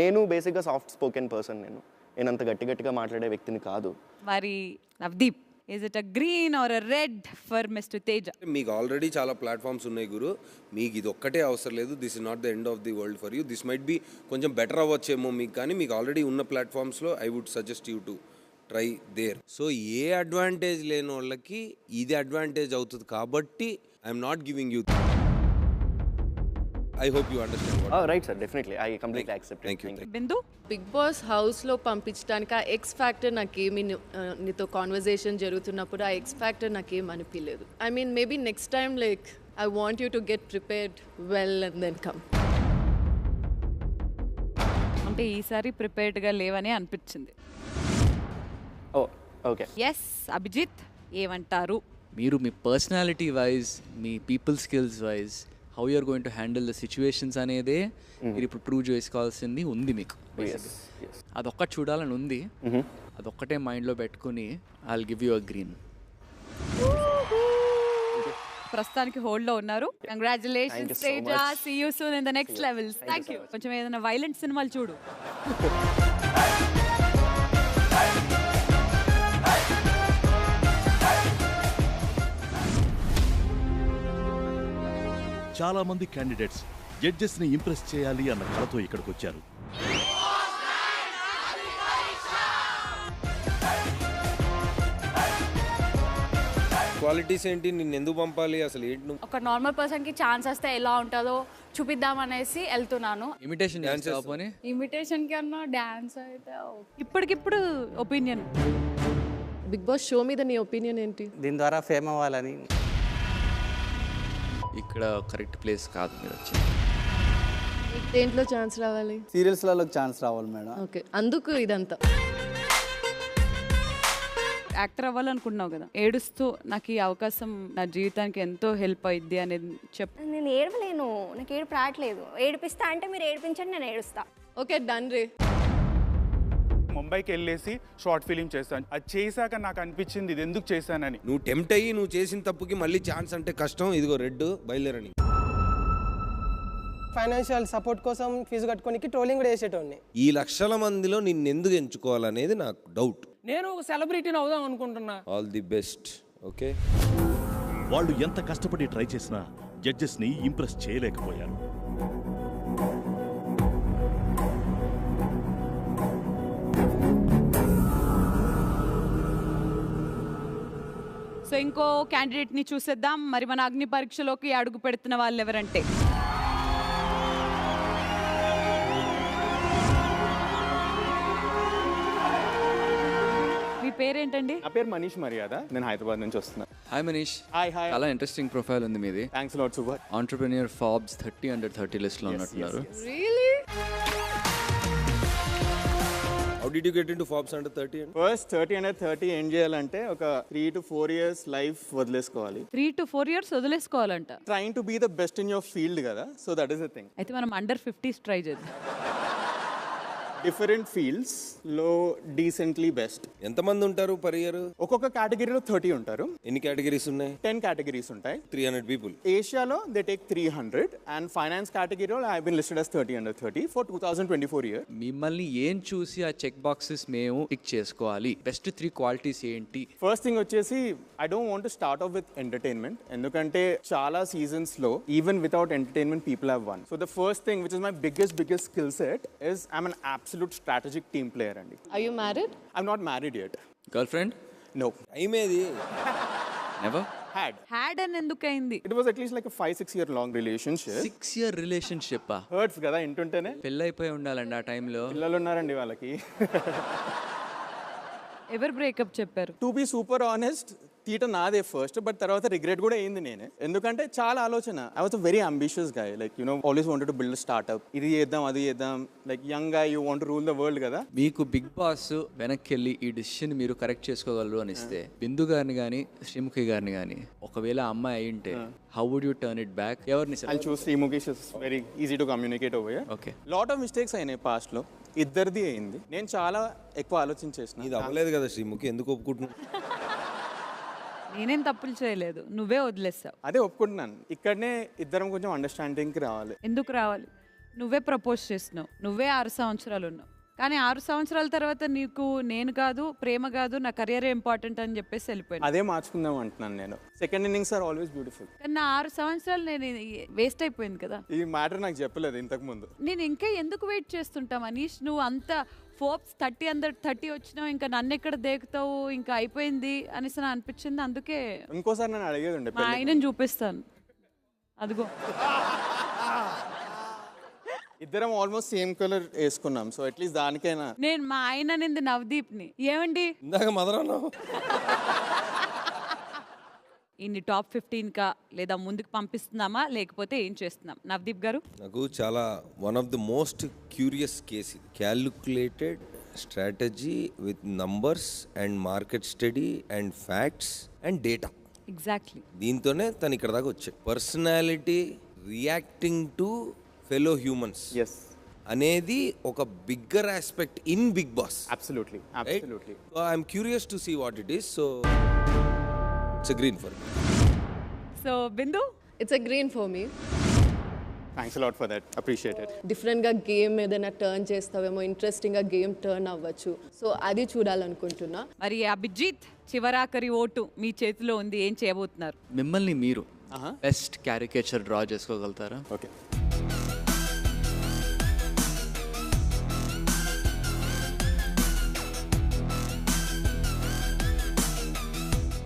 నేను బేసిక్గా సాఫ్ట్ స్పోకెన్ పర్సన్. నేను అంత గట్టిగా మాట్లాడే వ్యక్తిని కాదు. మరి Navdeep, is it a green or a red for Mr. Teja? మీకు ఆల్రెడీ చాలా ప్లాట్ఫామ్స్ ఉన్నాయి గురు, మీకు ఇది ఒక్కటే అవసరం లేదు. This is not the end of the world for you. This might be కొంచెం బెటర్ అవ్వచ్చేమో మీకు, కానీ మీకు ఆల్రెడీ ఉన్న ప్లాట్ఫామ్స్లో I would suggest you to try there. So ఏ అడ్వాంటేజ్ లేని వాళ్ళకి ఇది అడ్వాంటేజ్ అవుతుంది కాబట్టి I'm not giving you. I hope you understand what. Oh, right, sir. Definitely. I completely accept it. Thank you. Bindu, Bigg Boss హౌస్లో పంపించడానికి ఆ X factor నాకేమీ నీతో కాన్వర్జేషన్ జరుగుతున్నప్పుడు ఆ ఎక్స్ ఫ్యాక్టర్ నాకేం అనిపించలేదు. I mean maybe next time like I want you to get prepared well and then come. అంటే ఈసారి ప్రిపేర్డ్గా లేవని అనిపించింది. Oh, okay. ఎస్ అభిజిత్, ఏమంటారు? మీరు మీ పర్సనాలిటీ వైజ్, మీ people skills wise, how you are going to handle the situations అనేదే మీరు ఇప్పుడు ప్రూవ్ చేసుకోవాల్సింది ఉంది మీకు. అదొక్కటి చూడాలని ఉంది, అదొక్కటే మైండ్లో పెట్టుకుని I will give you a green. ప్రస్తుతానికి హోల్డ్లో ఉన్నారు. Congratulations Teja, see you soon in the next levels. Thank you. కొంచెం ఏదైనా వైలెంట్ సినిమాలు చూడు. చాలా మంది క్యాండిడేట్స్ జడ్జెస్ ని ఇంప్రెస్ చేయాలి అన్న కళతో ఇక్కడికి వచ్చారు. క్వాలిటీస్ ఏంటి, నిన్ను ఎందుకు పంపాలి, అసలు ఏంటి? ఒక నార్మల్ పర్సన్ కి ఛాన్స్ వస్తే ఎలా ఉంటుందో చూపిద్దాం అనేసి వెళ్తున్నాను. ఇమిటేషన్ ఇమిటేషన్ కి అన్న డాన్స్ అయితే ఇప్పటికిప్పుడు ఒపీనియన్. బిగ్ బాస్ షో మీద నీ ఒపీనియన్ ఏంటి? దీని ద్వారా ఫేమ్ అవ్వాలని. ఇక్కడ కరెక్ట్ ప్లేస్ కాదు మీరు వచ్చింది. మీకు దేంట్లో ఛాన్స్ రావాలి? సీరియల్స్లలో ఛాన్స్ రావాలి మేడం. ఓకే, అందుకు ఇదంతా. యాక్టర్ అవ్వాలనుకుంటున్నావు కదా, ఏడుస్తూ నాకు ఈ అవకాశం నా జీవితానికి ఎంతో హెల్ప్ అయింది అనేది చెప్పు. నేను ఏడవలేను, నాకు ఏడుపు రావట్లేదు. ఏడిపిస్తా అంటే మీరు ఏడిపించండి, నేను ఏడుస్తా. ఓకే డన్ రే. ముంబైకి వెళ్ళేసి షార్ట్ ఫిలిం చేశాను. అది చేశాక నాకు అనిపించింది ఇది ఎందుకు చేశానని. నువ్వు టెంప్ట్ అయ్యి నువ్వు చేసిన తప్పుకి మళ్ళీ ఛాన్స్ అంటే కష్టం. ఇదిగో రెడ్ బయలుదేరని. ఫైనాన్షియల్ సపోర్ట్ కోసం ఫీజు కట్టుకోనికి ట్రోలింగ్ కూడా చేసేటోడిని. ఈ లక్షల మందిలో నిన్ను ఎందుకు ఎంచుకోవాలనేది నాకు డౌట్. నేను ఒక సెలబ్రిటీని అవుదాం అనుకుంటున్నా. All the best. ఓకే. వాళ్ళు ఎంత కష్టపడి ట్రై చేసినా జడ్జెస్ని ఇంప్రెస్ చేయలేకపోయారు. సో ఇంకో క్యాండిడేట్ ని చూసేద్దాం. మరి మన అగ్ని పరీక్షలోకి అడుగు పెడుతున్న వాళ్ళు ఎవరంటే మీ పేరేంటండి? నా పేరు మనీష్ మర్యాద, నేను హైదరాబాద్ నుంచి వస్తున్నాను. హాయ్ మనీష్. Hi hi. చాలా ఇంట్రెస్టింగ్ ప్రొఫైల్ ఉంది మీది. Thanks lot super. Entrepreneur Forbes 30 under 30 list లో ఉన్నట్టున్నారు. How did you get into Forbes under 30? First 30 under 30 ఏం చేయాలంటే ఒక 3 to 4 years లైఫ్ వదిలేసుకోవాలి. 3 to 4 years వదిలేసుకోవాలంట. Trying to be the best in your field కదా, so that is the thing. అయితే మనం అండర్ 50s ట్రై చేద్దాం. డిఫరెంట్ ఫీల్డ్స్ లో డీసెంట్లీ బెస్ట్. ఎంతమంది ఉంటారు పర్ ఇయర్? ఒక్కొక్క కేటగిరీలో 30 ఉంటారు. ఎన్ని కేటగిరీస్ ఉన్నాయి? 10 కేటగిరీస్ ఉంటాయి. 300 people. ఏషియాలో దే టేక్ 300 అండ్ ఫైనాన్స్ కేటగిరీలో I been listed as 30 under 30 for 2024 year. మిమ్మల్ని ఏం చూసి ఆ చెక్ బాక్సెస్ మేము టిక్ చేసుకోవాలి? బెస్ట్ 3 క్వాలిటీస్ ఏంటి? ఫస్ట్ థింగ్ వచ్చేసి I don't want to start of with entertainment, ఎందుకంటే చాలా సీజన్స్ లో even without entertainment people have one. So the first thing which is my biggest skill set is I'm an absolute strategic team player అండి. Are you married? I'm not married yet. Girlfriend? No. అయ్యేది Never? Had అని ఎందుకు అయింది? It was at least like a 5-6 year long relationship. 6 year relationship? Hurts కదా ఇంటుంటేనే. పెళ్ళైపోయి ఉండాలండి ఆ టైంలో. పిల్లలు ఉన్నారండి వాళ్ళకి. ఎవరు బ్రేకప్ చెప్పారు? To be super honest, theta నాదే ఫస్ట్, బట్ తర్వాత రిగ్రెట్ కూడా అయింది నేనే. ఎందుకంటే చాలా ఆలోచన. I was a very ambitious guy, like you know always wanted to build startup. ఇది చేద్దాం అది చేద్దాం, like young guy you want to rule the world కదా. మీకు బిగ్ బాస్ వెనక్కి వెళ్ళి ఈ డిసిషన్ మీరు కరెక్ట్ చేసుకోగలరు అనిస్తే బిందు గారిని కానీ శ్రీముఖి గారిని కానీ ఒకవేళ అమ్మాయి అయి ఉంటే how would you turn it back? ఎవరిని? I choose Sreemukhi. Is very easy to communicate over here. Okay. Lot of mistakes అయినాయి పాస్ట్ లో, ఇద్దరిది అయింది. నేను చాలా ఎక్కువ ఆలోచించేసిన. ఇది అవ్వలేదు కదా శ్రీముఖి, ఎందుకు ఒప్పుకుంటున్నావు? నేనేం తప్పులు చేయలేదు, నువ్వే వదిలేస్తావు. అదే ఒప్పుకుంటున్నాను. ఇక్కడనే ఇద్దరం కొంచెం అండర్స్టాండింగ్కి రావాలి. ఎందుకు రావాలి? నువ్వే ప్రపోజ్ చేస్తున్నావు, నువ్వే 6 సంవత్సరాలు ఉన్నావు. కానీ 6 సంవత్సరాల తర్వాత నీకు నేను కాదు, ప్రేమ కాదు, నా కెరియరే ఇంపార్టెంట్ అని చెప్పేసి వెళ్ళిపోయాను. అదే మార్చుకుందాం అంటున్నాను నేను. Second innings are always beautiful. కానీ నా 6 సంవత్సరాలు నేను వేస్ట్ అయిపోయింది కదా. ఈ మ్యాటర్ నాకు చెప్పలేదు ఇంతకు ముందు. నేను ఇంకా ఎందుకు వెయిట్ చేస్తుంటా మనీష్? నువ్వు అంత ఫోర్బ్స్ 30 under 30 వచ్చినావు, ఇంకా నన్ను ఎక్కడ దేకుతావు, ఇంకా అయిపోయింది అనేసి నాకు అనిపించింది. అందుకే ఇంకోసారి నన్ను అడిగేది ఉండే. మా ఆయనని చూపిస్తాను, అదిగో. ఇద్దరం ఆల్మోస్ట్ సేమ్ కలర్ వేసుకున్నాం, సో అట్లీస్ట్ దానికైనా. నేను మా ఆయన నింది నవదీప్ని. ఏమండి ఇందాక మదరాను ఇన్ని టాప్ 15 కా లేదా ముందుకు పంపిస్తున్నామా లేకపోతే ఏం చేస్తున్నాం? నవదీప్ గారు, నాకు చాలా one of the most curious case. Calculated strategy with numbers and market study and facts and data. Exactly దీంతోనే తను ఇక్కడ దాకా వచ్చాయి. Personality reacting to fellow humans అనేది ఒక bigger aspect in Bigg Boss. Absolutely. I'm curious to see what it is. So it's a green for me. So Bindu? It's a green for me. Thanks a lot for that. Appreciate it. డిఫరెంట్గా game ఏదైనా turn చేస్తావేమో, ఇంట్రెస్టింగ్గా game turn అవ్వచ్చు. So అది చూడాలనుకుంటున్నా. మరి Abhijit, చివరాఖరి vote మీ చేతిలో ఉంది, ఏం చేయబోతున్నారు? మిమ్మల్ని మీరు బెస్ట్ క్యారికేచర్ డ్రా చేసుకోగలుగుతారా? Okay.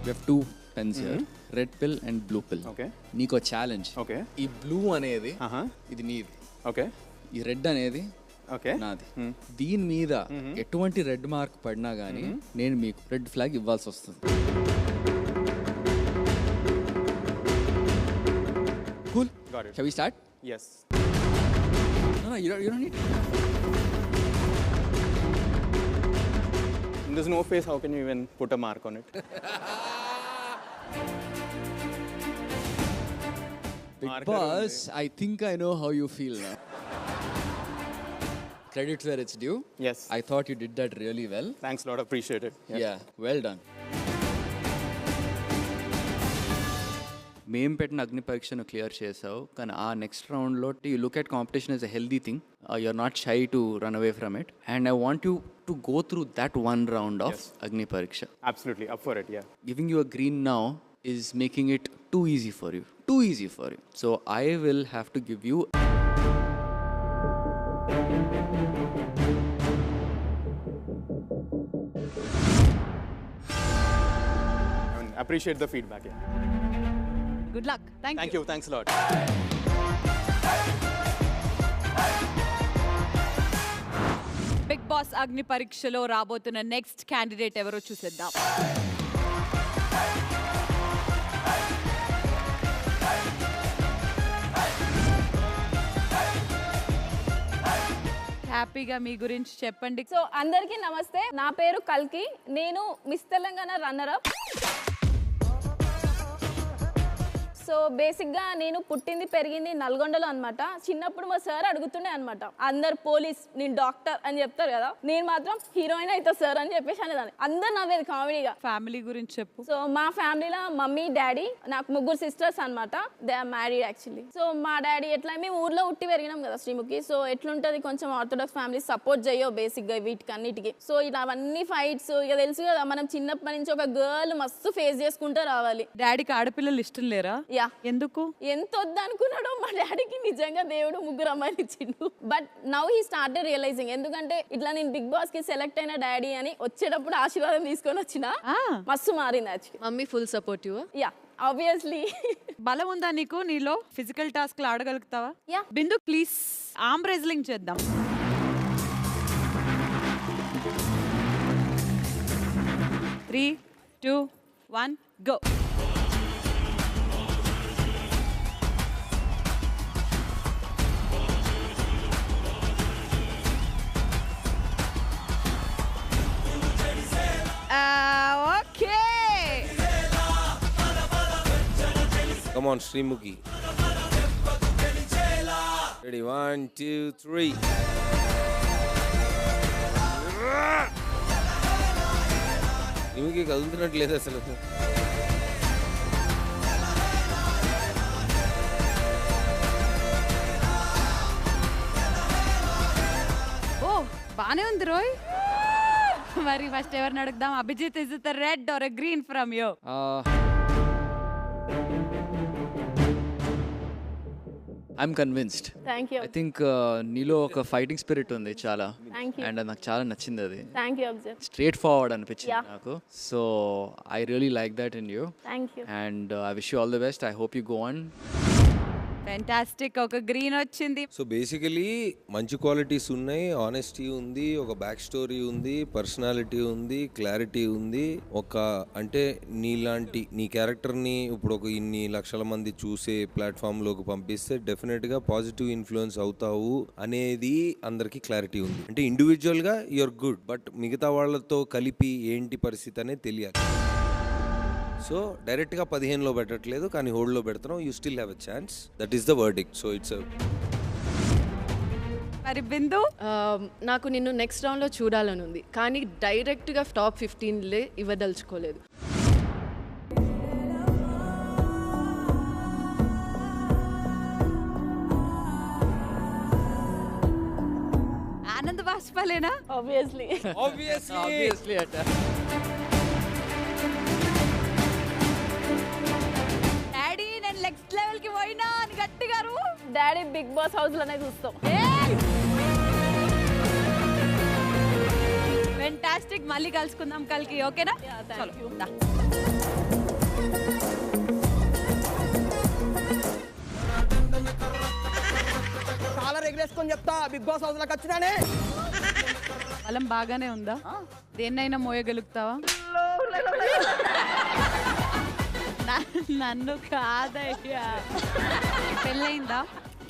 We have 2 pens here. Red pill and blue pill. Okay. నీకో ఛాలెంజ్. Okay. ఈ బ్లూ అనేది ఇది నీది. ఓకే. ఈ రెడ్ అనేది నాది. దీని మీద ఎటువంటి రెడ్ మార్క్ పడినా గానీ నేను మీకు రెడ్ ఫ్లాగ్ ఇవ్వాల్సి వస్తుంది. Cool. Got it. Shall we start? Yes. No, you don't need to. There's no face, how can you even put a mark on it? Big Boss, I think I know how you feel now. Credit where it's due. Yes. I thought you did that really well. Thanks a lot, appreciate it. Yeah, well done. మేము పెట్టిన అగ్ని పరీక్షను clear చేసావు, కానీ ఆ next రౌండ్లో you look at competition is a healthy thing. You're not shy to run away from it, and I want you to go through that one round of Agni Pariksha. Absolutely, up for it, yeah. Giving you a green now is making it too easy for you. too easy for you. So I will have to give you Appreciate the feedback. Yeah. Good luck. Thank you. Thanks a lot. Bigg Boss Agni పరీక్షలో రాబోతున్న next candidate ఎవరో చూసేద్దాం. హ్యాపీగా మీ గురించి చెప్పండి. So అందరికీ నమస్తే, నా పేరు కల్కి, నేను miss Telangana runner up. So బేసిక్గా నేను పుట్టింది పెరిగింది నల్గొండలో అనమాట. చిన్నప్పుడు మా సార్ అడుగుతుండే అనమాట, అందరు పోలీస్, నేను డాక్టర్ అని చెప్తారు కదా, నేను మాత్రం హీరోయిన్ అయితే సార్ అని చెప్పేసి అనేదాన్ని. అందరు నవ్వేది కామెడీగా. ఫ్యామిలీ గురించి చెప్పు. సో మా ఫ్యామిలీలో మమ్మీ డాడీ, నాకు 3 సిస్టర్స్ అనమాట. They are married actually. So మా డాడీ ఎట్లా, మేము ఊర్లో ఉట్టి పెరిగినాం కదా శ్రీముఖి. సో ఎట్లుంటుంది, కొంచెం ఆర్థోడాక్స్ ఫ్యామిలీ సపోర్ట్ చేయవు బేసిక్గా వీటికి అన్నిటికీ. సో ఇలా అవన్నీ ఫైట్స్ ఇక తెలుసు కదా, మనం చిన్నప్పటి నుంచి ఒక గర్ల్ మస్తు ఫేస్ చేసుకుంటూ రావాలి. డాడీకి ఆడపిల్లలు ఇష్టం లేరా? యా. ఎందుకు? ఎంత వద్దనుకున్నాడో మా డాడీకి నిజంగా దేవుడు 3 అమ్మాయిలు ఇచ్చిండు. But now he started realising. ఎందుకంటే ఇట్లా నేను బిగ్ బాస్ కి సెలెక్ట్ అయిన డాడీ అని వచ్చేటప్పుడు ఆశీర్వాదం తీసుకొని వచ్చిన మస్తు మారింది actually. Mummy full supportive. Yeah obviously. బలం ఉందా నీకు? నీలో ఫిజికల్ టాస్క్లు ఆడగలుగుతావా? Yeah. Bindu please arm wrestling చేద్దాం. Three, 2, 1 go. Okay. Come on, Srimuki. Ready, 1, 2, 3. Srimuki కదులుతున్నట్లేదు అసలు. ఓ బానే ఉంది రోయ్. మరి ఫస్ట్ ఎవరిని అడుగుదాం? Abhijit, is it red or green from you? I'm convinced. Thank you. I think నీలో ఒక ఫైటింగ్ స్పిరిట్ ఉంది చాలా. Thank you. అండ్ నాకు చాలా నచ్చింది అది. Thank you observe. Straight forward అనిపించింది Yeah. నాకు. So I really like that in you. Thank you. And I wish you all the best. I hope you go on. Fantastic. ఒక green వచ్చింది. So basically మంచి qualities ఉన్నాయి, honesty ఉంది, ఒక back story ఉంది, personality ఉంది, clarity ఉంది. ఒక అంటే నీలాంటి నీ క్యారెక్టర్ని ఇప్పుడు ఒక ఇన్ని లక్షల మంది చూసే ప్లాట్ఫామ్లోకి పంపిస్తే డెఫినెట్గా పాజిటివ్ ఇన్ఫ్లుయెన్స్ అవుతావు అనేది అందరికీ క్లారిటీ ఉంది. అంటే ఇండివిజువల్గా యూఆర్ గుడ్, బట్ మిగతా వాళ్ళతో కలిపి ఏంటి పరిస్థితి అనేది తెలియాలి. సో డైరెక్ట్గా 15లో పెట్టట్లేదు, కానీ హోల్డ్లో పెడుతున్నాం. You still have a chance. That is the verdict. So it's మరి బిందు, నాకు నిన్ను నెక్స్ట్ రౌండ్లో చూడాలని ఉంది, కానీ డైరెక్ట్గా టాప్ 15లే ఇవ్వదలుచుకోలేదు. ఆనంద్ బాష్పాలేనా? ఆబ్వియస్లీ. ఆబ్వియస్లీ అట. డాడీ నేను నెక్స్ట్ లెవెల్ కి పోయినా అని గట్టిగా డాడీ బిగ్ బాస్ హౌస్ లోనే చూస్తాం. ఫెంటాస్టిక్. మళ్ళీ కలుసుకుందాం కలికి. ఓకేనా? చలో దా. కాలర్ ఎగరేసుకొని చెప్తా బిగ్ బాస్ హౌస్ లోకి వచ్చినానే. బలం బాగానే ఉందా? దేన్నైనా మోయగలుగుతావా? నన్ను కాదయ్యా. పెళ్ళయిందా?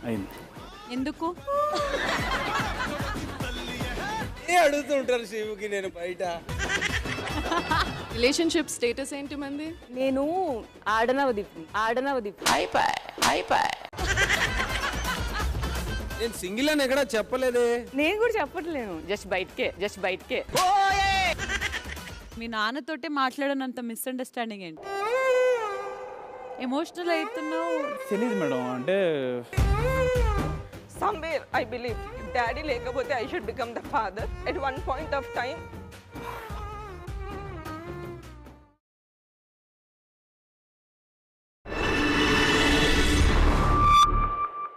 అయింది. ఎందుకు అడుగుతుంటారు శివుకి నేను బయట. రిలేషన్షిప్ స్టేటస్ ఏంటి మంది? నేను ఆడనవదీప్. నేను సింగిల్ అని ఎక్కడ చెప్పలేదే. నేను కూడా చెప్పట్లేను, జస్ట్ బయటకే. మీ నాన్నతోటే మాట్లాడనంత మిస్అండర్స్టాండింగ్ ఏంటి? ఎమోషనల్ అవుతున్నావు. తెలీదు మేడం, అంటే somewhere I believe if daddy లేకపోతే I should become the father. At one point of time